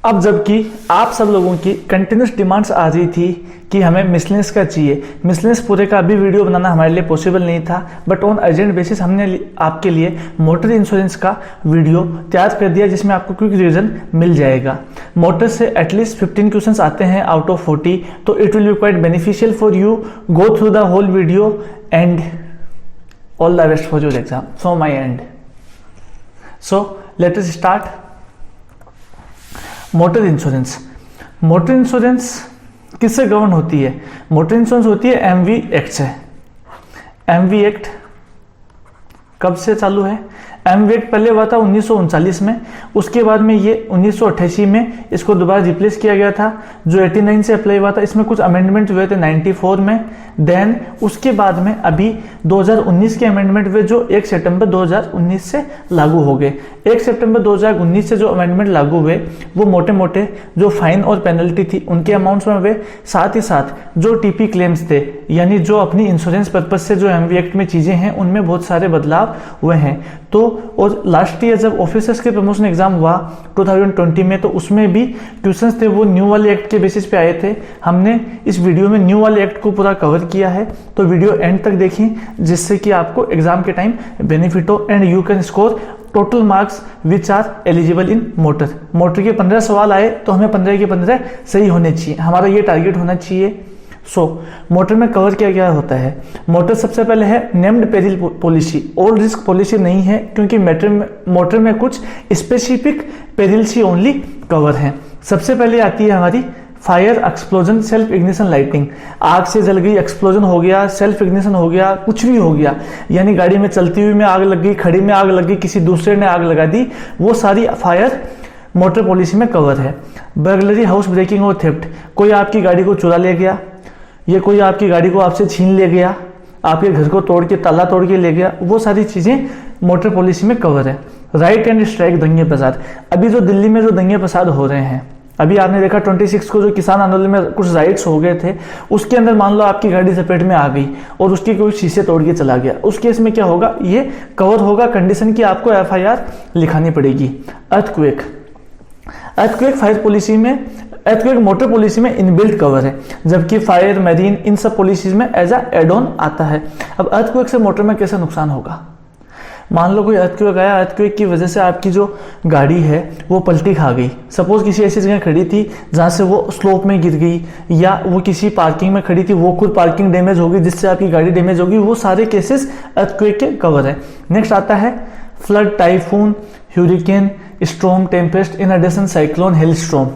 अब जबकि आप सब लोगों की कंटिन्यूस डिमांड्स आ रही थी कि हमें मिसलेनियस का चाहिए, मिसलेनियस पूरे का अभी वीडियो बनाना हमारे लिए पॉसिबल नहीं था, बट ऑन अर्जेंट बेसिस हमने आपके लिए मोटर इंश्योरेंस का वीडियो तैयार कर दिया जिसमें आपको क्विक रिवीजन मिल जाएगा। मोटर से एटलीस्ट 15 क्वेश्चंस आते हैं आउट ऑफ 40, तो it will be quite beneficial for you. Go through the whole video and all the best for your exam from my end. So let us start. Motor insurance, motor insurance किससे govern होती है? Motor insurance होती है MV act से। MV act कब से चालू है? एमवी एक्ट पहले हुआ था 1939 में, उसके बाद में ये 1988 में इसको दोबारा रिप्लेस किया गया था, जो 89 से अप्लाई हुआ था। इसमें कुछ अमेंडमेंट हुए थे 94 में, देन उसके बाद में अभी 2019 के अमेंडमेंट हुए जो 1 सितंबर 2019 से लागू हो गए। 1 सितंबर 2019 से जो अमेंडमेंट लागू हुए वो मोटे मोटे जो फाइन और पेनल्टी थी उनके अमाउंट्स में हुए, साथ ही साथ जो टीपी क्लेम्स थे यानी जो अपनी इंश्योरेंस पर्पज से जो एमवी एक्ट में चीजें हैं उनमें बहुत सारे बदलाव हुए हैं। तो और लास्ट ईयर जब ऑफिसर्स के प्रमोशन एग्जाम हुआ 2020 में, तो उसमें भी क्वेश्चंस थे वो न्यू वाले एक्ट के बेसिस पे आए थे। हमने इस वीडियो में न्यू वाले एक्ट को पूरा कवर किया है, तो वीडियो एंड तक देखें जिससे कि आपको एग्जाम के टाइम बेनिफिट हो and you can score total marks which are eligible in motor. Motor के 15 सवाल आए तो हमें 15 के 15 सही होने चाहिए, हमारा ये टारगेट होना चाहिए। मोटर में कवर किया गया होता है। मोटर सबसे पहले है named peril policy, all risk policy नहीं है क्योंकि मोटर में कुछ स्पेसिफिक पेरिल्स ही ओनली कवर हैं। सबसे पहले आती है हमारी fire, explosion, self ignition, lighting. आग से जल गई, एक्सप्लोजन हो गया, सेल्फ इग्निशन हो गया, कुछ भी हो गया, यानी गाड़ी में चलती हुई में आग लग गई, खड़ी में आग लग गई, किसी दूसरे ने आग लगा दी, वो सारी फायर मोटर पॉलिसी में कवर है। बर्गलरी, हाउस ब्रेकिंग और थेफ्ट, कोई आपकी गाड़ी को चुरा ले गया, ये कोई आपकी गाड़ी को आपसे छीन ले गया, आपके घर को तोड़ के ताला तोड़ के ले गया, वो सारी चीजें मोटर पॉलिसी में कवर है। राइट एंड स्ट्राइक, दंगे फसाद, अभी जो दिल्ली में जो दंगे फसाद हो रहे हैं, अभी आपने देखा 26 को जो किसान आंदोलन में कुछ राइट्स हो गए थे, उसके अंदर मान लो आपकी गाड़ी चपेट में आ गई और उसकी कोई शीशे तोड़ के चला गया, उस केस में क्या होगा? ये कवर होगा कंडीशन की आपको एफआईआर लिखानी पड़ेगी। अर्थक्वेक, अर्थक्वेक फायर पॉलिसी में, अर्थक्वेक मोटर पॉलिसी में इनबिल्ट कवर है, जबकि फायर, मैरीन इन सब पॉलिसीज में एज अ एड ऑन आता है। अब अर्थक्वेक से मोटर में कैसे नुकसान होगा? मान लो कोई अर्थक्वेक आया, अर्थक्वेक की वजह से आपकी जो गाड़ी है वो पलटी खा गई, सपोज किसी ऐसी जगह खड़ी थी जहां से वो स्लोप में गिर गई, या वो किसी पार्किंग में खड़ी थी, वो खुद पार्किंग डैमेज हो गई जिससे आपकी गाड़ी डैमेज होगी, वो सारे केसेस अर्थक्वेक के कवर है। नेक्स्ट आता है flood, typhoon, hurricane, storm, tempest, in addition cyclone, hailstorm.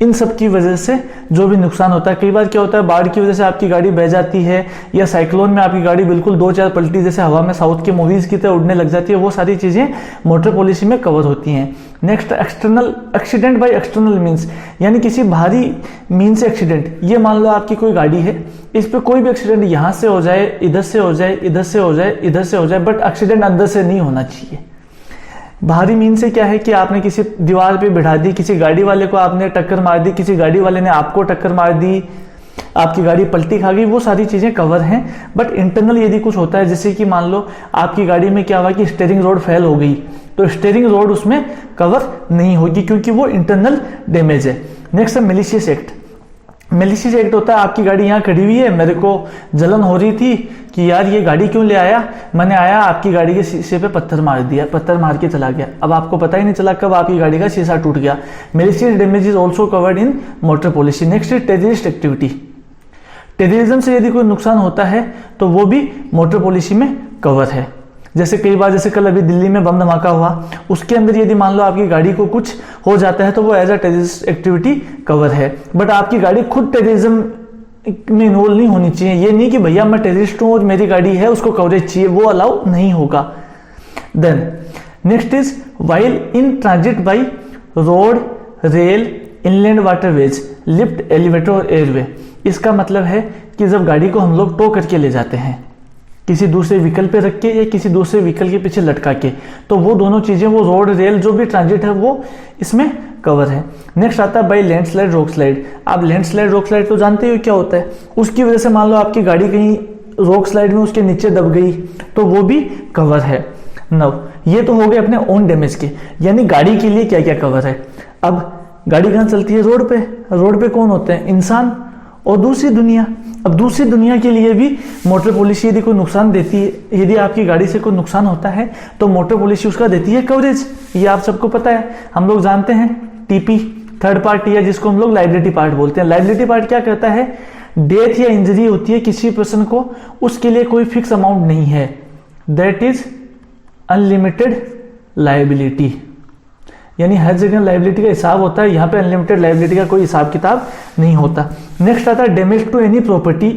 इन सब की वजह से जो भी नुकसान होता है, कई बार क्या होता है बाढ़ की वजह से आपकी गाड़ी बह जाती है, या साइक्लोन में आपकी गाड़ी बिल्कुल 2-4 पलटी जैसे हवा में साउथ के मूवीज की तरह उड़ने लग जाती है, वो सारी चीजें मोटर पॉलिसी में कवर होती हैं। Next external accident by external means, यानी किसी भारी मीन से एक्सीडेंट। ये मान लो आपकी कोई गाड़ी है, इस पे कोई भी एक्सीडेंट यहां से हो जाए, इधर से हो जाए, इधर से हो जाए, इधर से हो जाए, बट एक्सीडेंट अंदर से नहीं होना चाहिए। भारी मीन से क्या है कि आपने किसी दीवार पे बिठा दी, किसी गाड़ी वाले को आपने टक्कर मार दी, किसी गाड़ी वाले ने आपको टक्कर मार दी, आपकी गाड़ी पलटी खा गई, वो सारी चीजें कवर हैं। बट इंटरनल यदि कुछ होता है, जैसे कि मान लो आपकी गाड़ी में क्या हुआ कि स्टीयरिंग रोड फेल हो गई, तो स्टीयरिंग रोड उसमें कवर नहीं होगी क्योंकि वो इंटरनल डैमेज है। नेक्स्ट है मैलिशियस एक्ट। मैलिशियस एक्ट होता है आपकी गाड़ी यहाँ खड़ी हुई है, मेरे को जलन हो रही थी कि यार ये गाड़ी क्यों ले आया, मैंने आया आपकी गाड़ी के शीशे पे पत्थर मार दिया, पत्थर मार के चला गया, अब आपको पता ही नहीं चला कब आपकी गाड़ी का शीशा टूट गया। Malicious damage is also covered in motor policy. Next is terrorist activity. Terrorism से यदि कोई नुकसान होता है तो वो भी मोटर पॉलिसी में कवर है। जैसे कई बार, जैसे कल अभी दिल्ली में बम धमाका हुआ, उसके अंदर यदि मान लो आपकी गाड़ी को कुछ हो जाता है तो वो as a terrorist activity cover है। बट आपकी गाड़ी खुद टेररिज्म में इन्वॉल्व नहीं होनी चाहिए, ये नहीं कि भैया मैं टेररिस्ट हूं और मेरी गाड़ी है उसको कवरेज चाहिए, वो अलाउ नहीं होगा। Then next is while in transit by road, rail, inland waterways, lift, elevator और एयरवे। इसका मतलब है कि जब गाड़ी को हम लोग टो करके ले जाते हैं किसी दूसरे व्हीकल पे रख के या किसी दूसरे व्हीकल के पीछे लटका के, तो वो दोनों चीजें, वो रोड, रेल, जो भी ट्रांजिट है वो इसमें कवर है। नेक्स्ट आता है बाई लैंडस्लाइड, रॉक स्लाइड। आप लैंडस्लाइड, रॉक स्लाइड तो जानते हो क्या होता है, उसकी वजह से मान लो आपकी गाड़ी कहीं रॉक स्लाइड में उसके नीचे दब गई तो वो भी कवर है। नव ये तो हो गए अपने ओन डैमेज के, यानी गाड़ी के लिए क्या क्या कवर है। अब गाड़ी कहाँ चलती है? रोड पे। रोड पे कौन होते हैं? इंसान और दूसरी दुनिया। अब दूसरी दुनिया के लिए भी मोटर पॉलिसी यदि कोई नुकसान देती है, यदि आपकी गाड़ी से कोई नुकसान होता है तो मोटर पॉलिसी उसका देती है कवरेज। ये आप सबको पता है, हम लोग जानते हैं। टीपी थर्ड पार्टी, या जिसको हम लोग लायबिलिटी पार्ट बोलते हैं। लायबिलिटी पार्ट क्या करता है? डेथ या इंजरी होती है किसी पर्सन को, उसके लिए कोई फिक्स अमाउंट नहीं है, दैट इज अनलिमिटेड लायबिलिटी। यानी हर जगह लायबिलिटी का हिसाब होता है, यहाँ पे अनलिमिटेड लायबिलिटी का कोई हिसाब किताब नहीं होता। नेक्स्ट आता है डैमेज टू एनी प्रॉपर्टी।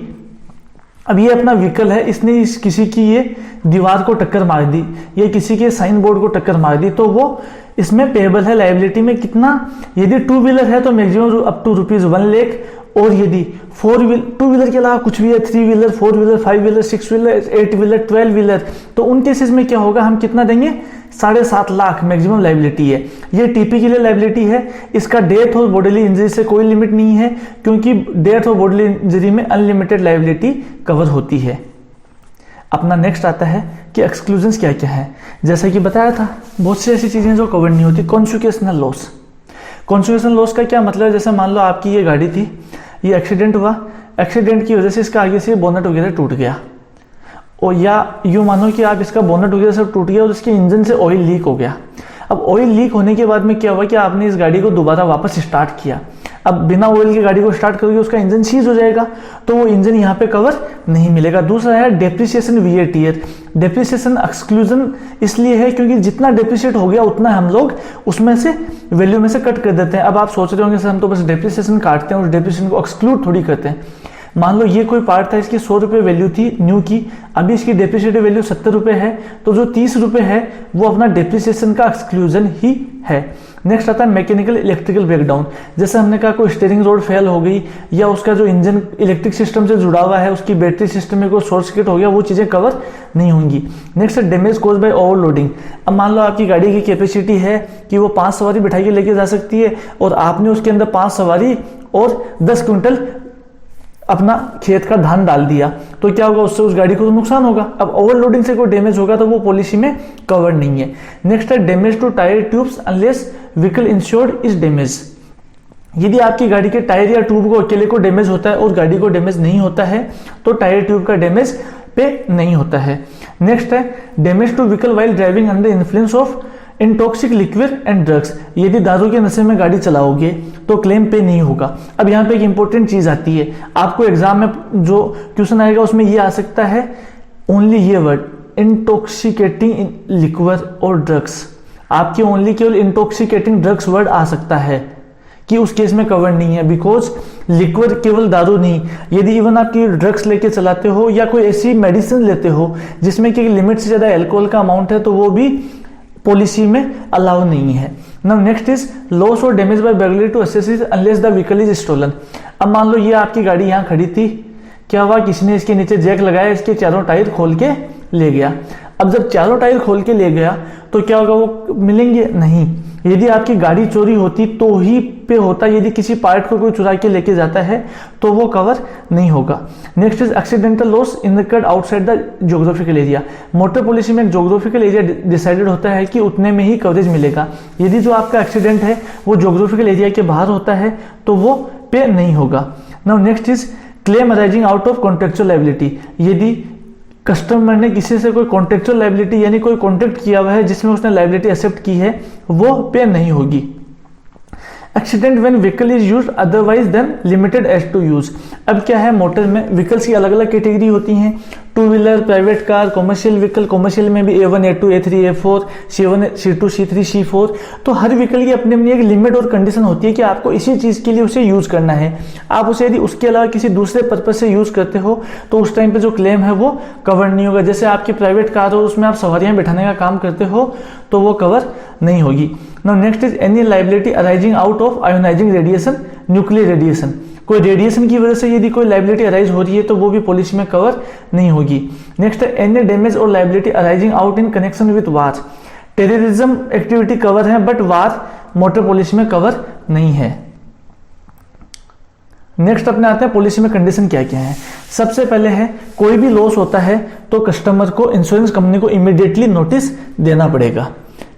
अब ये अपना व्हीकल है, इसने किसी की ये दीवार को टक्कर मार दी, ये किसी के साइन बोर्ड को टक्कर मार दी, तो वो इसमें पेएबल है लायबिलिटी में कितना? यदि टू व्हीलर है तो मैक्सिमम अप टू ₹1 लाख, और यदि टू व्हीलर के अलावा कुछ भी है, 3 wheeler, 4 wheeler, 5 wheeler, 6 wheeler, 8 wheeler, 12 wheeler, तो उन केसेस में क्या होगा? हम कितना देंगे? 7.5 लाख मैक्सिमम लायबिलिटी है। ये टीपी के लिए लायबिलिटी है। इसका डेथ और बॉडीली इंजरी से कोई लिमिट नहीं है, क्योंकि डेथ और बॉडीली इंजरी में अनलिमिटेड लायबिलिटी कवर होती है। अपना नेक्स्ट आता है कि एक्सक्लूजन्स क्या क्या है। जैसा कि बताया था, बहुत सी ऐसी चीजें जो कवर नहीं होती। कॉन्सिक्वेशनल लॉस। कॉन्सिक्वेशनल लॉस का क्या मतलब है? जैसे मान लो आपकी ये गाड़ी थी, ये एक्सीडेंट हुआ, एक्सीडेंट की वजह से इसका आगे से बोनट वगैरह टूट गया, और या यूं मानो कि आप इसका बोनट वगैरह सब टूट गया और इसके इंजन से ऑयल लीक हो गया। अब ऑयल लीक होने के बाद में क्या हुआ कि आपने इस गाड़ी को दोबारा वापस स्टार्ट किया। अब बिना ऑयल की गाड़ी को स्टार्ट करोगे, उसका इंजन सीज हो जाएगा, तो वो इंजन यहाँ पे कवर नहीं मिलेगा। दूसरा है depreciation wear tear. Depreciation exclusion इसलिए है क्योंकि जितना डेप्रिसिएट हो गया उतना हम लोग उसमें से वैल्यू में से कट कर देते हैं। अब आप सोच रहे होंगे सर हम तो बस डेप्रिसिएशन काटते हैं और डेप्रिसिएशन को एक्सक्लूड थोड़ी करते हैं। मान लो ये कोई पार्ट था, इसकी 100 रुपये वैल्यू थी न्यू की, अभी इसकी डेप्रिसिएटिव वैल्यू 70 रुपये है, तो जो 30 रुपये है वो अपना डेप्रिसिएशन का एक्सक्लूजन ही है। नेक्स्ट आता है मैकेनिकल इलेक्ट्रिकल ब्रेकडाउन। जैसे हमने कहा कोई स्टीयरिंग रोड फेल हो गई, या उसका जो इंजन इलेक्ट्रिक सिस्टम से जुड़ा हुआ है उसकी बैटरी सिस्टम में कोई शॉर्ट सर्किट हो गया, वो चीजें कवर नहीं होंगी। नेक्स्ट है डैमेज कॉज बाय ओवरलोडिंग। अब मान लो आपकी गाड़ी की कैपेसिटी है कि वो 5 सवारी बिठा के लेके जा सकती है, और आपने उसके अंदर 5 सवारी और 10 क्विंटल अपना खेत का धान डाल दिया, तो क्या होगा? उससे उस गाड़ी को तो नुकसान होगा। अब ओवरलोडिंग से कोई डैमेज होगा तो वो पॉलिसी में कवर नहीं है। नेक्स्ट है damage to tyre tubes unless vehicle insured is damage. यदि आपकी गाड़ी के टायर या ट्यूब को अकेले को डैमेज होता है और गाड़ी को डैमेज नहीं होता है, तो टायर ट्यूब का डैमेज पे नहीं होता है। नेक्स्ट है damage to vehicle while driving under influence of intoxic liquid and drugs. यदि दारू के नशे में गाड़ी चलाओगे तो क्लेम पे नहीं होगा। अब यहाँ पे एक इंपॉर्टेंट चीज आती है, आपको एग्जाम में जो क्वेश्चन आएगा उसमें ये आ सकता है, ओनली ये वर्ड इंटॉक्सिकेटिंग लिक्विड और ड्रग्स। आपके ओनली केवल इंटॉक्सिकेटिंग ड्रग्स वर्ड आ सकता है कि उस केस में कवर नहीं है, बिकॉज लिक्विड केवल दारू नहीं, यदि इवन आपकी ड्रग्स लेके चलाते हो या कोई ऐसी मेडिसिन लेते हो जिसमें कि लिमिट से ज्यादा अल्कोहल का अमाउंट है, तो वो भी पॉलिसी में अलाउ नहीं है। नाउ नेक्स्ट इज लॉस और damage by burglary to accessories unless the vehicle is stolen. अब मान लो ये आपकी गाड़ी यहाँ खड़ी थी, क्या हुआ? किसी ने इसके नीचे जैक लगाया, इसके चारों टायर खोल के ले गया। अब जब चारों टायर खोल के ले गया तो क्या होगा? वो मिलेंगे नहीं। यदि आपकी गाड़ी चोरी होती तो ही पे होता, यदि किसी पार्ट को कोई चुरा के लेके जाता है तो वो कवर नहीं होगा। Next is accidental loss incurred outside the geographical area. Motor policy में एक ज्योग्राफिकल एरिया डिसाइडेड होता है कि उतने में ही कवरेज मिलेगा। यदि जो आपका एक्सीडेंट है वो ज्योग्राफिकल एरिया के बाहर होता है तो वो पे नहीं होगा। Now next is claim arising out of contractual liability. यदि कस्टमर ने किसी से कोई कॉन्ट्रेक्चुअल लायबिलिटी यानी कोई कॉन्ट्रैक्ट किया हुआ है जिसमें उसने लायबिलिटी एक्सेप्ट की है, वो पे नहीं होगी। Accident when vehicle is used otherwise then limited as to use. अब क्या है, मोटर में व्हीकल्स की अलग अलग कैटेगरी होती हैं, two wheeler, private car, commercial vehicle. Commercial में भी A1, A2, A3, A4, C1, C2, C3, C4। तो हर व्हीकल की अपनी अपनी एक लिमिट और कंडीशन होती है कि आपको इसी चीज के लिए उसे यूज करना है। आप उसे यदि उसके अलावा किसी दूसरे पर्पज से यूज करते हो तो उस टाइम पे जो क्लेम है वो कवर नहीं होगा। जैसे आपकी प्राइवेट कार हो, उसमें आप सवारियां बिठाने का काम करते हो तो वो कवर नहीं होगी। Now next is any liability arising out of ionising radiation, nuclear radiation. कोई रेडिएशन की वजह से यदि कोई लायबिलिटी अराइज हो रही है तो वो भी पॉलिसी में कवर नहीं होगी। नेक्स्ट है एनी डैमेज और liability arising out in connection with war. Terrorism activity cover है बट वार मोटर पॉलिसी में कवर नहीं है। नेक्स्ट अपने आते हैं पॉलिसी में कंडीशन क्या क्या है। सबसे पहले है कोई भी लॉस होता है तो कस्टमर को, इंश्योरेंस कंपनी को इमीडिएटली नोटिस देना पड़ेगा।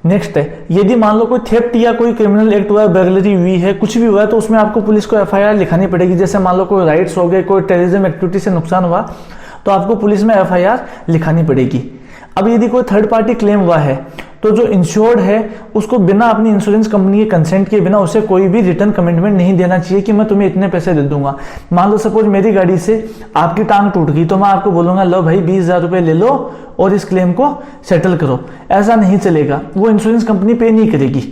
नेक्स्ट है, यदि मान लो कोई थेफ्ट या कोई क्रिमिनल एक्ट हुआ है, बर्गलरी हुई है, कुछ भी हुआ है, तो उसमें आपको पुलिस को एफआईआर लिखानी पड़ेगी। जैसे मान लो कोई राइट्स हो गए, कोई टेररिज्म एक्टिविटी से नुकसान हुआ, तो आपको पुलिस में एफआईआर लिखानी पड़ेगी। अब यदि कोई थर्ड पार्टी क्लेम हुआ है, तो जो इंश्योर्ड है उसको बिना अपनी इंश्योरेंस कंपनी के कंसेंट के बिना उसे कोई भी रिटर्न कमिटमेंट नहीं देना चाहिए कि मैं तुम्हें इतने पैसे दे दूंगा। मान लो सपोज मेरी गाड़ी से आपकी टांग टूट गई, तो मैं आपको बोलूंगा लो भाई 20,000 रुपए ले लो और इस क्लेम को सेटल करो। ऐसा नहीं चलेगा, वो इंश्योरेंस कंपनी पे नहीं करेगी।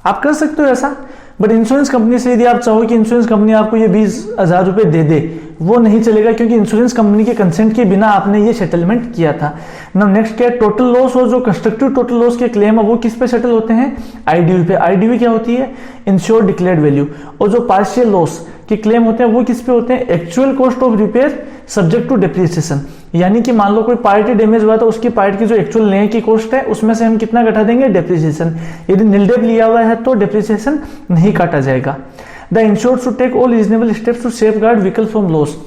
आप कर सकते हो ऐसा, बट इंश्योरेंस कंपनी से यदि आप चाहो कि इंश्योरेंस कंपनी आपको ये 20,000 रुपए दे दे, वो नहीं चलेगा, क्योंकि इंश्योरेंस कंपनी के कंसेंट के बिना आपने ये सेटलमेंट किया था। नाउ नेक्स्ट क्या है, टोटल लॉस और जो कंस्ट्रक्टिव टोटल लॉस के क्लेम है वो किस पे सेटल होते हैं, आईडीवी पे। आईडीवी क्या होती है, इंश्योर्ड डिक्लेयर्ड वैल्यू। और जो पार्शियल लॉस के क्लेम होते हैं वो किस पे होते हैं, actual cost of repair subject to depreciation. यानी कि मान लो कोई पार्टी डैमेज हुआ तो उसकी पार्ट की जो एक्चुअल लेने की कॉस्ट है उसमें से हम कितना घटा देंगे, डिप्रिसिएशन। यदि नील डेप लिया हुआ है तो डिप्रिसिएशन नहीं काटा जाएगा। The insured should take all reasonable steps to safeguard vehicle from loss.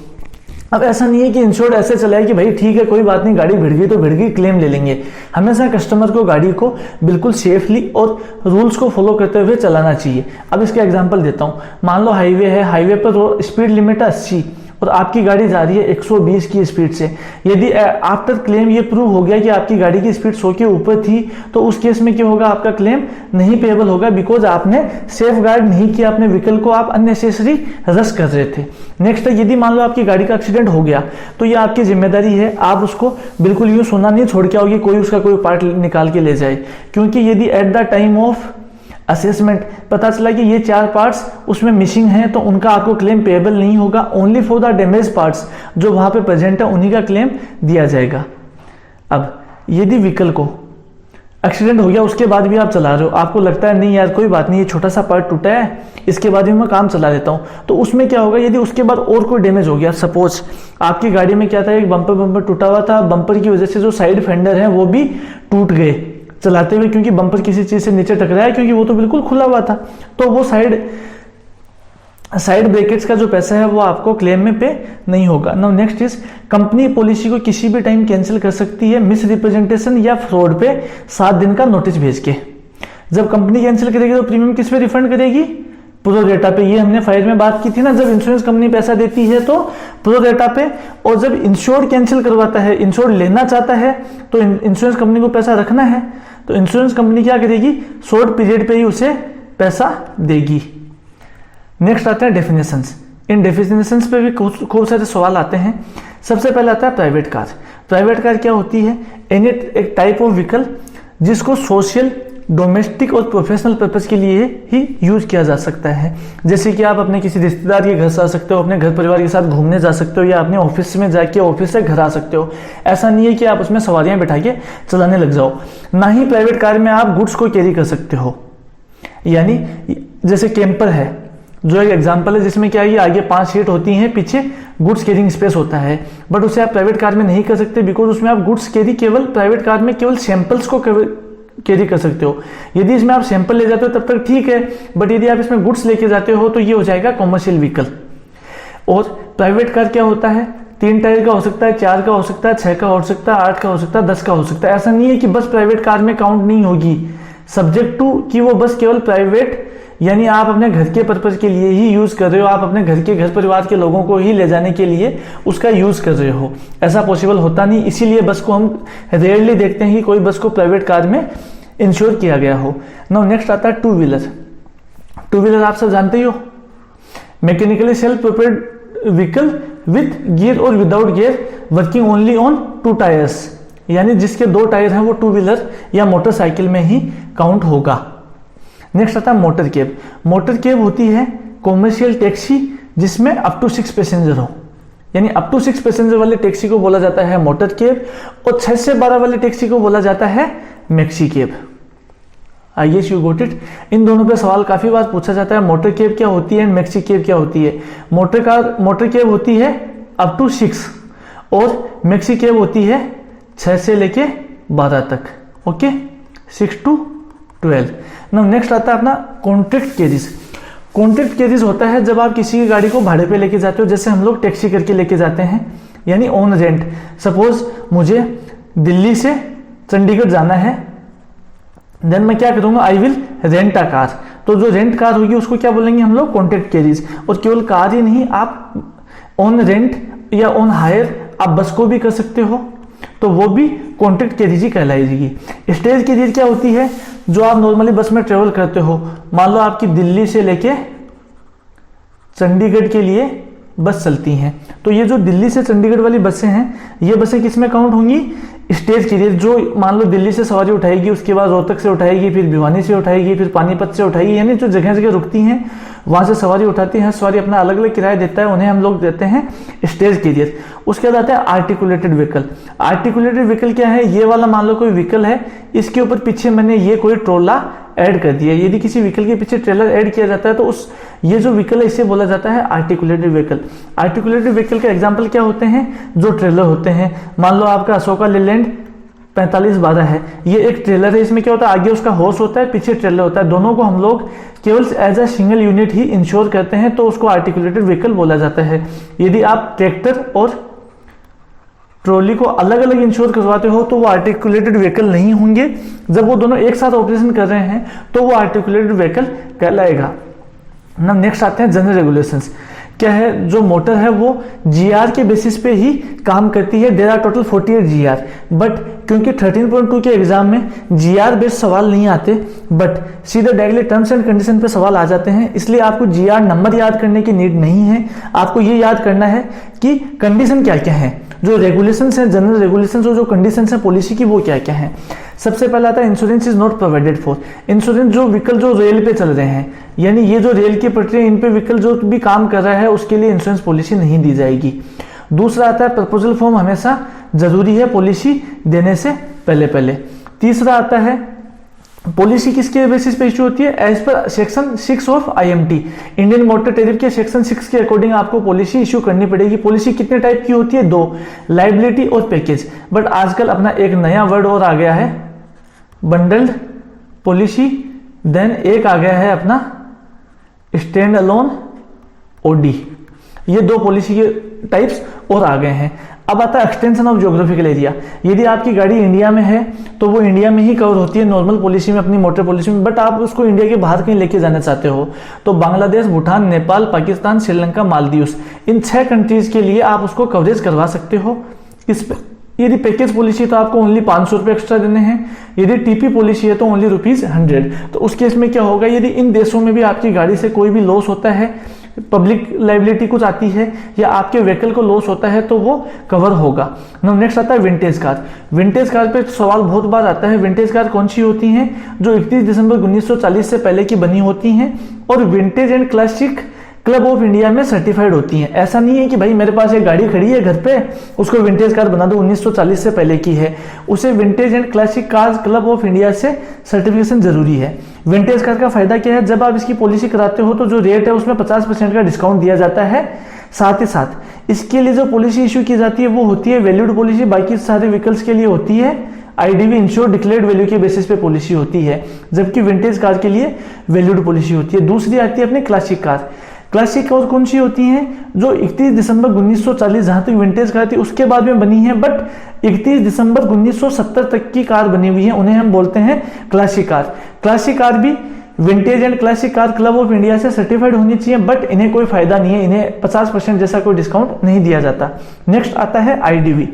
अब ऐसा नहीं है कि इंश्योर्ड ऐसे चला है कि भाई ठीक है कोई बात नहीं, गाड़ी भिड़ गई तो भिड़ गई, क्लेम ले लेंगे। हमेशा कस्टमर को गाड़ी को बिल्कुल सेफली और रूल्स को फॉलो करते हुए चलाना चाहिए। अब इसका एग्जांपल देता हूं, मान लो हाईवे है, हाईवे पर स्पीड लिमिट है 80 और आपकी गाड़ी जा रही है 120 की स्पीड से। यदि आफ्टर क्लेम ये प्रूव हो गया कि आपकी गाड़ी की स्पीड 100 के ऊपर थी, तो उस केस में क्या होगा, आपका क्लेम नहीं पेएबल होगा, बिकॉज आपने सेफ गार्ड नहीं किया, अपने व्हीकल को आप अननेसेसरी रश कर रहे थे। नेक्स्ट है, यदि मान लो आपकी गाड़ी का एक्सीडेंट हो गया तो ये आपकी जिम्मेदारी है, आप उसको बिल्कुल यूं सोना नहीं छोड़ के आओगे कोई उसका कोई पार्ट निकाल के ले जाए, क्योंकि यदि at the time of assessment पता चला कि ये 4 पार्ट्स उसमें मिसिंग हैं तो उनका आपको क्लेम पेएबल नहीं होगा। Only for the damage parts जो वहां पे प्रेजेंट है उन्हीं का क्लेम दिया जाएगा। अब यदि व्हीकल को एक्सीडेंट हो गया उसके बाद भी आप चला रहे हो, आपको लगता है नहीं यार कोई बात नहीं, ये छोटा सा पार्ट टूटा है, इसके बाद भी मैं काम चला लेता हूं, तो उसमें क्या होगा, यदि उसके बाद और कोई डैमेज हो गया, सपोज आपकी गाड़ी में क्या था, एक बम्पर टूटा हुआ था, बम्पर की वजह से जो साइड फेंडर है वो भी टूट गए चलाते हुए, क्योंकि बम्पर किसी चीज से नीचे टकराया, क्योंकि वो तो बिल्कुल खुला हुआ था, तो वो साइड ब्रेकेट्स का जो पैसा है वो आपको क्लेम में पे नहीं होगा। Now next is, company policy को किसी भी टाइम कैंसिल कर सकती है मिस रिप्रेजेंटेशन या फ्रॉड पे 7 दिन का नोटिस भेज के। जब कंपनी कैंसिल करेगी तो प्रीमियम किस पे रिफंड करेगी, प्रो रेटा पे। ये हमने फाइल में बात की थी ना, जब इंश्योरेंस कंपनी पैसा देती है तो प्रो रेटा पे, और जब इंश्योर्ड कैंसिल करवाता है, इंश्योर्ड लेना चाहता है तो इंश्योरेंस कंपनी को पैसा रखना है, तो इंश्योरेंस कंपनी क्या करेगी, शॉर्ट पीरियड पे ही उसे पैसा देगी। नेक्स्ट आते हैं डेफिनेशंस। इन डेफिनेशंस पे भी खूब सारे सवाल आते हैं। सबसे पहले आता है प्राइवेट कार। प्राइवेट कार क्या होती है, एक टाइप ऑफ व्हीकल जिसको सोशल, डोमेस्टिक और प्रोफेशनल पर्पस के लिए ही यूज किया जा सकता है। जैसे कि आप अपने किसी रिश्तेदार के घर से आ सकते हो, अपने घर परिवार के साथ घूमने जा सकते हो, या अपने ऑफिस में जाके ऑफिस से घर आ सकते हो। ऐसा नहीं है कि आप उसमें सवारियां बैठा के चलाने लग जाओ। ना ही प्राइवेट कार में आप गुड्स को कैरी कर सकते हो, यानी जैसे कैंपर है जो एक एग्जांपल है, जिसमें क्या है, आगे 5 सीट होती हैं, पीछे गुड्स कैरिंग स्पेस होता है, बट उसे आप प्राइवेट कार में नहीं कर सकते, बिकॉज उसमें आप गुड्स कैरी केवल प्राइवेट कार में केवल सैंपल्स को कैरी कर सकते हो। यदि इसमें आप सैंपल ले जाते हो तब तक ठीक है, बट यदि आप इसमें गुड्स लेके जाते हो तो ये हो जाएगा कॉमर्शियल व्हीकल। और प्राइवेट कार क्या होता है, 3 टायर का हो सकता है, 4 का हो सकता है, 6 का हो सकता है, 8 का हो सकता है, 10 का हो सकता है। ऐसा नहीं है कि बस प्राइवेट कार में काउंट नहीं होगी, सब्जेक्ट टू कि वो बस केवल प्राइवेट, यानी आप अपने घर के पर्पज के लिए ही यूज कर रहे हो, आप अपने घर परिवार के लोगों को ही ले जाने के लिए उसका यूज कर रहे हो। ऐसा पॉसिबल होता नहीं, इसीलिए बस को हम रेयरली देखते हैं कि कोई बस को प्राइवेट कार में इंश्योर किया गया हो। नाउ नेक्स्ट आता है टू व्हीलर। टू व्हीलर आप सब जानते ही हो, mechanically self propelled vehicle with gear और without gear working only on 2 tyres, यानी जिसके 2 टायर हैं वो टू व्हीलर या मोटरसाइकिल में ही काउंट होगा। नेक्स्ट आता है मोटर कैब। मोटर कैब होती है कॉमर्शियल टैक्सी जिसमें अप टू 6 पैसेंजर हो, यानी अप टू 6 पैसेंजर वाले टैक्सी को बोला जाता है मोटर कैब, और 6 से 12 वाले टैक्सी को बोला जाता है maxi cab. I guess you got it. इन दोनों पे सवाल काफी बार पूछा जाता है, मोटर कैब क्या होती है, मैक्सी कैब क्या होती है। मोटर कैब होती है अप टू 6 और मैक्सी कैब होती है 6 से लेके 12 तक। Okay, 6 to 12। नाउ नेक्स्ट आता है अपना कॉन्ट्रैक्ट कैरिज। कॉन्ट्रैक्ट कैरिज होता है जब आप किसी की गाड़ी को भाड़े पे लेके जाते हो, जैसे हम लोग टैक्सी करके लेके जाते हैं, यानी ऑन रेंट। सपोज मुझे दिल्ली से चंडीगढ़ जाना है, देन मैं क्या करूंगा, I will rent a car. तो जो रेंट कार होगी उसको क्या बोलेंगे हम लोग, कॉन्ट्रैक्ट कैरीज। और केवल कार ही नहीं, आप ऑन रेंट या ऑन हायर आप बस को भी कर सकते हो, तो वो भी कॉन्ट्रैक्ट कैरीज ही कहलाएगी। स्टेज कैरियर क्या होती है, जो आप नॉर्मली बस में ट्रेवल करते हो, मान लो आपकी दिल्ली से लेके चंडीगढ़ के लिए बस चलती हैं, तो ये जो दिल्ली से चंडीगढ़ वाली बसें हैं, ये बसें किस में काउंट होंगी, स्टेज कैरियर। जो मान लो दिल्ली से सवारी उठाएगी, उसके बाद रोहतक से उठाएगी, फिर भिवानी से उठाएगी, फिर पानीपत से उठाएगी, यानी जो जगह जगह रुकती हैं वहां से सवारी उठाती है। सवारी अपना अलग अलग किराया देता है, उन्हें हम लोग देते हैं स्टेज कैरियर। उसके बाद आता है आर्टिकुलेटेड व्हीकल। आर्टिकुलेटेड व्हीकल क्या है, ये वाला मान लो कोई व्हीकल है, इसके ऊपर पीछे मैंने ये कोई ट्रोला ऐड कर दिया। यदि किसी व्हीकल के पीछे ट्रेलर ऐड किया जाता है तो उस ये जो व्हीकल है इसे बोला जाता है आर्टिकुलेटेड व्हीकल। आर्टिकुलेटेड व्हीकल का एग्जांपल क्या होते हैं, जो ट्रेलर होते हैं। मान लो आपका अशोका लेलैंड 4512 है, ये एक ट्रेलर है। इसमें क्या होता है, आगे उसका हॉर्स होता है, पीछे ट्रेलर होता है, दोनों को हम लोग केवल एज अ सिंगल यूनिट ही इंश्योर करते हैं, तो उसको आर्टिकुलेटेड व्हीकल बोला जाता है। यदि आप ट्रैक्टर और ट्रॉली को अलग अलग इंश्योर करवाते हो तो वो आर्टिकुलेटेड व्हीकल नहीं होंगे। जब वो दोनों एक साथ ऑपरेशन कर रहे हैं तो वो आर्टिकुलेटेड व्हीकल कहलाएगा। ना नेक्स्ट आते हैं जनरल रेगुलेशंस। क्या है, जो मोटर है वो जीआर के बेसिस पे ही काम करती है। There are total 48 GR, but क्योंकि 13.2 के एग्जाम में जीआर बेस्ड सवाल नहीं आते, बट सीधे डायरेक्टली टर्म्स एंड कंडीशन पे सवाल आ जाते हैं, इसलिए आपको जीआर नंबर याद करने की नीड नहीं है। आपको ये याद करना है कि कंडीशन क्या क्या है, जो रेगुलेशंस हैं, जनरल रेगुलेशंस और जो कंडीशंस हैं पॉलिसी की, वो क्या क्या है। सबसे पहला आता है insurance is not provided for. Insurance जो व्हीकल जो रेल पे चल रहे हैं, यानी ये जो रेल की पटरी इन पे व्हीकल जो भी काम कर रहा है उसके लिए इंश्योरेंस पॉलिसी नहीं दी जाएगी। दूसरा आता है प्रपोजल फॉर्म हमेशा जरूरी है पॉलिसी देने से पहले। तीसरा आता है पॉलिसी किसके बेसिस पे इश्यू होती है, as per section 6 of IMT, Indian motor tariff के सेक्शन 6 के अकॉर्डिंग आपको पॉलिसी इश्यू करनी पड़ेगी। पॉलिसी कितने टाइप की होती है, 2, लाइबिलिटी और पैकेज। बट आजकल अपना एक नया वर्ड और आ गया है, बंडल्ड पॉलिसी। देन एक आ गया है अपना स्टैंड अलोन OD। ये 2 पॉलिसी के टाइप्स और आ गए हैं। अब आता है एक्सटेंशन ऑफ ज्योग्राफिकल एरिया। यदि आपकी गाड़ी इंडिया में है तो वो इंडिया में ही कवर होती है नॉर्मल पॉलिसी में, अपनी मोटर पॉलिसी में, बट आप उसको इंडिया के बाहर कहीं लेके जाना चाहते हो तो बांग्लादेश, भूटान, नेपाल, पाकिस्तान, श्रीलंका, मालदीव्स, इन 6 कंट्रीज के लिए आप उसको कवरेज करवा सकते हो। इस पे यदि पैकेज पॉलिसी तो आपको ओनली 500 रुपये एक्स्ट्रा देने हैं। यदि टीपी पॉलिसी है तो ओनली ₹100। तो उस केस में क्या होगा, यदि इन देशों में भी आपकी गाड़ी से कोई भी लॉस होता है, पब्लिक लाइबिलिटी कुछ आती है या आपके व्हीकल को लॉस होता है तो वो कवर होगा। नेक्स्ट आता है विंटेज कार। विंटेज कार पे सवाल बहुत बार आता है, विंटेज कार कौन सी होती हैं, जो 31 दिसंबर 1940 से पहले की बनी होती हैं और vintage and classic club of India में सर्टिफाइड होती हैं। ऐसा नहीं है कि भाई मेरे पास एक गाड़ी खड़ी है घर पे, उसको विंटेज कार बना दो, 1940 से पहले की है, उसे vintage and classic cars club of India से सर्टिफिकेशन जरूरी है। विंटेज कार का फायदा क्या है, जब आप इसकी पॉलिसी कराते हो तो जो रेट है उसमें 50% का डिस्काउंट दिया जाता है। साथ ही साथ इसके लिए जो पॉलिसी इश्यू की जाती है वो होती है वैल्यूड पॉलिसी, बाकी सारे व्हीकल्स के लिए होती है IDV इंश्योर डिक्लेयर्ड वैल्यू के बेसिस पे पॉलिसी होती है, जबकि विंटेज कार के लिए वैल्यूड पॉलिसी होती है। दूसरी आती है अपनी क्लासिक कार। क्लासिक कार कौन सी होती हैं, जो 31 दिसंबर 1940 जहां तक विंटेज कार थी उसके बाद में बनी है, बट 31 दिसंबर 1970 तक की कार बनी हुई है, उन्हें हम बोलते हैं क्लासिक कार। क्लासिक कार भी vintage and classic car club of India से सर्टिफाइड होनी चाहिए, बट इन्हें कोई फायदा नहीं है, इन्हें 50% जैसा कोई डिस्काउंट नहीं दिया जाता। नेक्स्ट आता है IDV।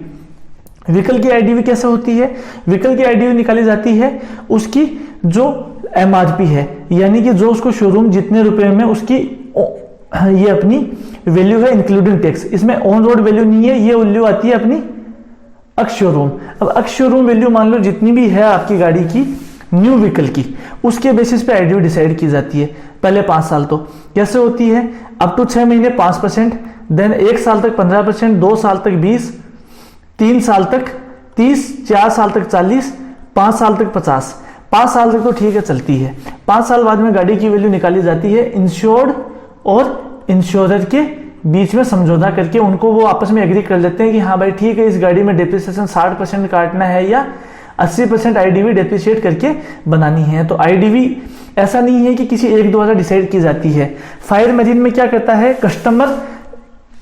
व्हीकल की IDV कैसे होती है, व्हीकल की IDV निकाली जाती है उसकी जो MRP है, यानी कि जो उसको शोरूम जितने रुपए में उसकी ये अपनी वैल्यू है इंक्लूडिंग टैक्स। इसमें ऑन रोड वैल्यू नहीं है, ये वैल्यू आती है अपनी अक्स शोरूम। अब अक्स शोरूम वैल्यू मान लो जितनी भी है आपकी गाड़ी की न्यू व्हीकल की, उसके बेसिस पे IDV डिसाइड की जाती है। पहले 5 साल तो कैसे होती है, अप टू 6 महीने 5%, देन 1 साल तक 15%, 2 साल तक 20%, 3 साल तक 30%, 4 साल तक 40%, 5 साल तक 50%। 5 साल तक तो ठीक है चलती है। 5 साल बाद में गाड़ी की वैल्यू निकाली जाती है, इंश्योर्ड और इंश्योरर के बीच में समझौता करके उनको वो आपस में एग्री कर लेते हैं कि हाँ भाई ठीक है, इस गाड़ी में डेप्रिसिएशन 60% काटना है या 80% IDV डेप्रिशिएट करके बनानी है। तो IDV ऐसा नहीं है कि किसी एक द्वारा डिसाइड की जाती है। फायर मरीन में क्या करता है, कस्टमर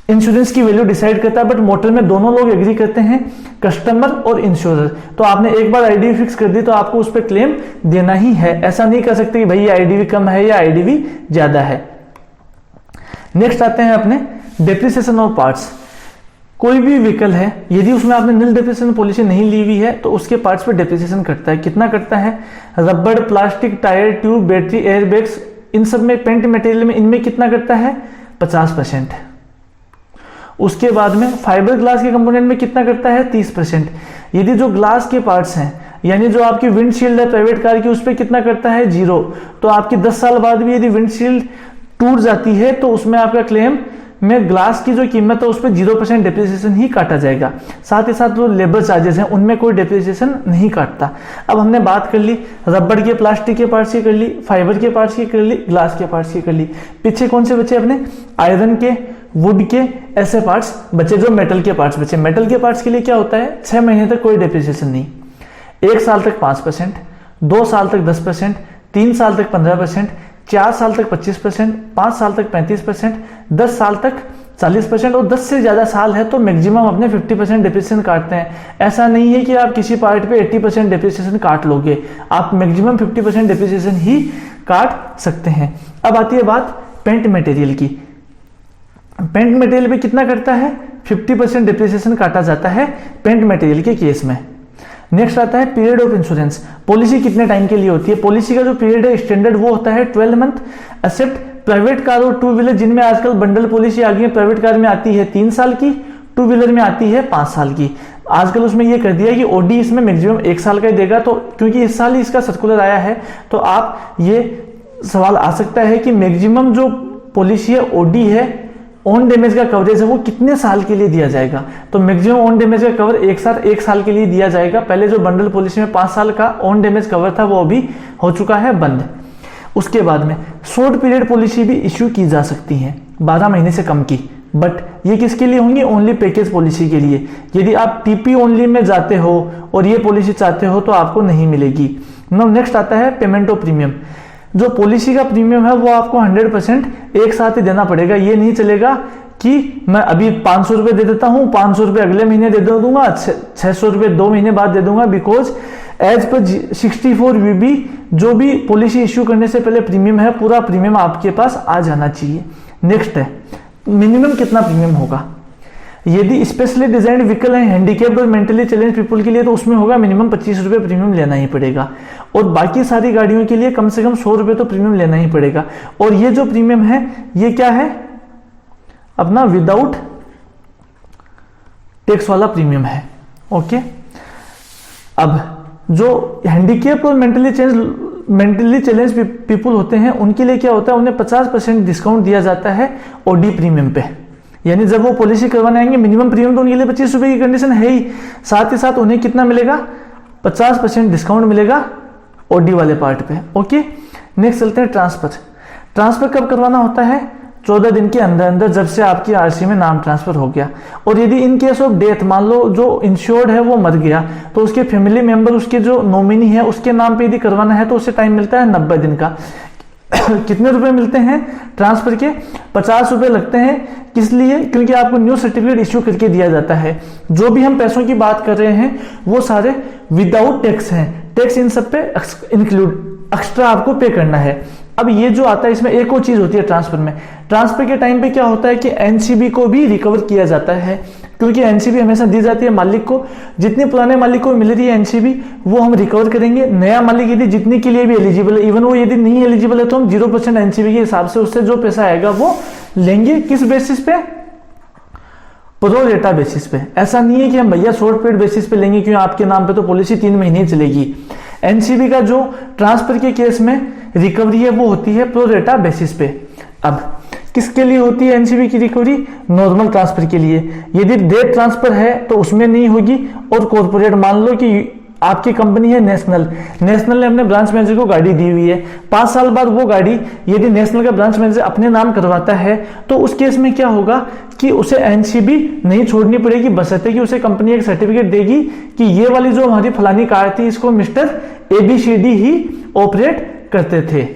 इंश्योरेंस की वैल्यू डिसाइड करता है, बट मोटर में दोनों लोग एग्री करते हैं, कस्टमर और इंश्योरर। तो आपने एक बार आईडीवी फिक्स कर दी तो आपको उस पर क्लेम देना ही है, ऐसा नहीं कर सकते कि भाई ये आईडीवी कम है या आईडीवी ज्यादा है। नेक्स्ट आते हैं अपने डेप्रिसिएशन ऑफ पार्ट्स। कोई भी व्हीकल है, यदि उसमें आपने नील डेप्रिसिएशन पॉलिसी नहीं ली हुई है तो उसके पार्ट्स पे डेप्रिसिएशन करता है। कितना करता है? रबड़, plastic, tyre, tube, battery, airbags, इन सब में, पेंट मटेरियल में, इनमें कितना करता है? 50%। उसके बाद में फाइबर ग्लास के कंपोनेंट में कितना करता है? 30%। यदि जो ग्लास के पार्ट्स हैं, यानी जो आपकी विंडशील्ड है प्राइवेट कार की, उस पर कितना करता है? 0। तो आपकी 10 साल बाद भी यदि विंडशील्ड टूट जाती है तो उसमें आपका क्लेम में ग्लास की जो कीमत है उस पर 0% डेप्रिसिएशन ही काटा जाएगा। साथ ही साथ जो लेबर चार्जेस हैं उनमें कोई डेप्रिसिएशन नहीं काटता। अब हमने बात कर ली रबड़ के, प्लास्टिक के पार्ट्स की कर ली, फाइबर के पार्ट्स की कर ली, ग्लास के पार्ट्स की कर ली। पीछे कौन से बचे अपने? आयरन के, वुड के, ऐसे पार्ट्स बचे जो मेटल के पार्ट्स बचे। मेटल के पार्ट्स के लिए क्या होता है? 6 महीने तक कोई डेप्रिसिएशन नहीं, 1 साल तक 5%, 2 साल तक 10%, 3 साल तक 15%, 4 साल तक 25%, 5 साल तक 35%, 10 साल तक 40% और 10 से ज्यादा साल है तो मैक्सिमम अपने 50% डेप्रिसिएशन काटते हैं। ऐसा नहीं है कि आप किसी पार्ट पे 80% डेप्रिसिएशन काट लोगे, आप मैक्सिमम 50% डेप्रिसिएशन ही काट सकते हैं। अब आती है बात पेंट मटेरियल की। पेंट मटेरियल पे कितना करता है? 50% डेप्रिसिएशन काटा जाता है पेंट मटेरियल के केस में। नेक्स्ट आता है पीरियड ऑफ इंश्योरेंस। पॉलिसी कितने टाइम के लिए होती है? पॉलिसी का जो पीरियड है स्टैंडर्ड वो होता है 12 मंथ। एक्सेप्ट प्राइवेट कार और टू व्हीलर, जिनमें आजकल बंडल पॉलिसी आ गई है। प्राइवेट कार में आती है 3 साल की, टू व्हीलर में आती है 5 साल की। आजकल उसमें ये कर दिया कि ओडी इसमें मैक्सिमम 1 साल का ही देगा। तो क्योंकि इस साल ही इसका सर्कुलर आया है तो आप ये सवाल आ सकता है कि मैक्सिमम जो पॉलिसी है ओडी है, ऑन डैमेज का कवरेज है, वो कितने साल के लिए दिया जाएगा? तो मैक्सिमम ऑन डैमेज का कवर एक साल के लिए दिया जाएगा। पहले जो बंडल पॉलिसी में 5 साल का ऑन डैमेज कवर था वो अभी हो चुका है बंद। उसके बाद में शॉर्ट पीरियड पॉलिसी भी इश्यू की जा सकती है, 12 महीने से कम की, बट ये किसके लिए होंगी? ओनली पैकेज पॉलिसी के लिए। यदि आप टीपी ओनली में जाते हो और ये पॉलिसी चाहते हो तो आपको नहीं मिलेगी। नाउ नेक्स्ट आता है पेमेंट ऑफ प्रीमियम। जो पॉलिसी का प्रीमियम है वो आपको 100% एक साथ ही देना पड़ेगा। ये नहीं चलेगा कि मैं अभी 500 रुपए दे देता हूं, 500 रुपए अगले महीने दे दूंगा, 600 रुपए 2 महीने बाद दे दूंगा। बिकॉज एज पर 64VB जो भी पॉलिसी इश्यू करने से पहले प्रीमियम है, पूरा प्रीमियम आपके पास आ जाना चाहिए। नेक्स्ट है मिनिमम कितना प्रीमियम होगा। यदि स्पेशली डिजाइंड व्हीकल है, हैंडीकैप्ड और मेंटली चैलेंज पीपल के लिए, तो उसमें होगा मिनिमम 25 रुपए प्रीमियम लेना ही पड़ेगा। और बाकी सारी गाड़ियों के लिए कम से कम 100 रुपए तो प्रीमियम लेना ही पड़ेगा। और ये जो प्रीमियम है ये क्या है? अपना विदाउट टैक्स वाला प्रीमियम है। ओके, अब जो हैंडीकैप और मेंटली चैलेंज पीपल होते हैं उनके लिए क्या होता है? उन्हें 50% डिस्काउंट दिया जाता है ओडी प्रीमियम पे। यानी जब वो पॉलिसी करवाने आएंगे मिनिमम प्रीमियम तो उनके लिए 25 रुपए की कंडीशन है ही, साथ ही साथ उन्हें कितना मिलेगा? 50% डिस्काउंट मिलेगा ओडी वाले पार्ट पे। ओके, नेक्स्ट चलते हैं ट्रांसफर। ट्रांसफर कब करवाना होता है? 14 दिन के अंदर अंदर, जब से आपकी आरसी में नाम ट्रांसफर हो गया। और यदि इन केस ऑफ डेथ, मान लो जो इंश्योर्ड है वो मर गया, तो उसके फैमिली मेंबर, उसके जो नॉमिनी है उसके नाम पे यदि करवाना है तो उसे टाइम मिलता है 90 दिन का। कितने रुपए मिलते हैं ट्रांसफर के? 50 रुपए लगते हैं। किस लिए? क्योंकि आपको न्यू सर्टिफिकेट इश्यू करके दिया जाता है। जो भी हम पैसों की बात कर रहे हैं वो सारे विदाउट टैक्स हैं। टैक्स इन सब पे इंक्लूड, एक्स्ट्रा आपको पे करना है। अब ये जो आता है इसमें एक और चीज होती है ट्रांसफर में। ट्रांसफर के टाइम पे क्या होता है कि एनसीबी को भी रिकवर किया जाता है, क्योंकि एनसीबी हमेशा दी जाती है मालिक को। जितनी पुराने मालिक को मिल रही है एनसीबी वो हम रिकवर करेंगे। नया मालिक यदि जितने के लिए भी एलिजिबल है, इवन वो यदि नहीं एलिजिबल है तो हम 0% एनसीबी के हिसाब से उससे जो पैसा आएगा वो लेंगे। किस बेसिस पे? प्रो रेटा बेसिस पे। ऐसा नहीं है कि हम भैया शॉर्ट पीरियड बेसिस पे लेंगे क्योंकि आपके नाम पे तो पॉलिसी 3 महीने ही चलेगी। एनसीबी का जो ट्रांसफर के केस में रिकवरी है वो होती है प्रो रेटा बेसिस पे। अब किसके लिए होती है एनसीबी की रिकवरी? नॉर्मल ट्रांसफर के लिए। यदि डेट ट्रांसफर है तो उसमें नहीं होगी। और कॉर्पोरेट, मान लो कि आपकी कंपनी है नेशनल ने अपने ब्रांच मैनेजर को गाड़ी दी हुई है, 5 साल बाद वो गाड़ी यदि नेशनल का ब्रांच मैनेजर अपने नाम करवाता है तो उस केस में क्या होगा कि उसे एनसीबी नहीं छोड़नी पड़ेगी, बशर्ते कि उसे कंपनी एक सर्टिफिकेट देगी कि ये वाली जो हमारी फलानी कार थी इसको मिस्टर ABCD ही ऑपरेट करते थे।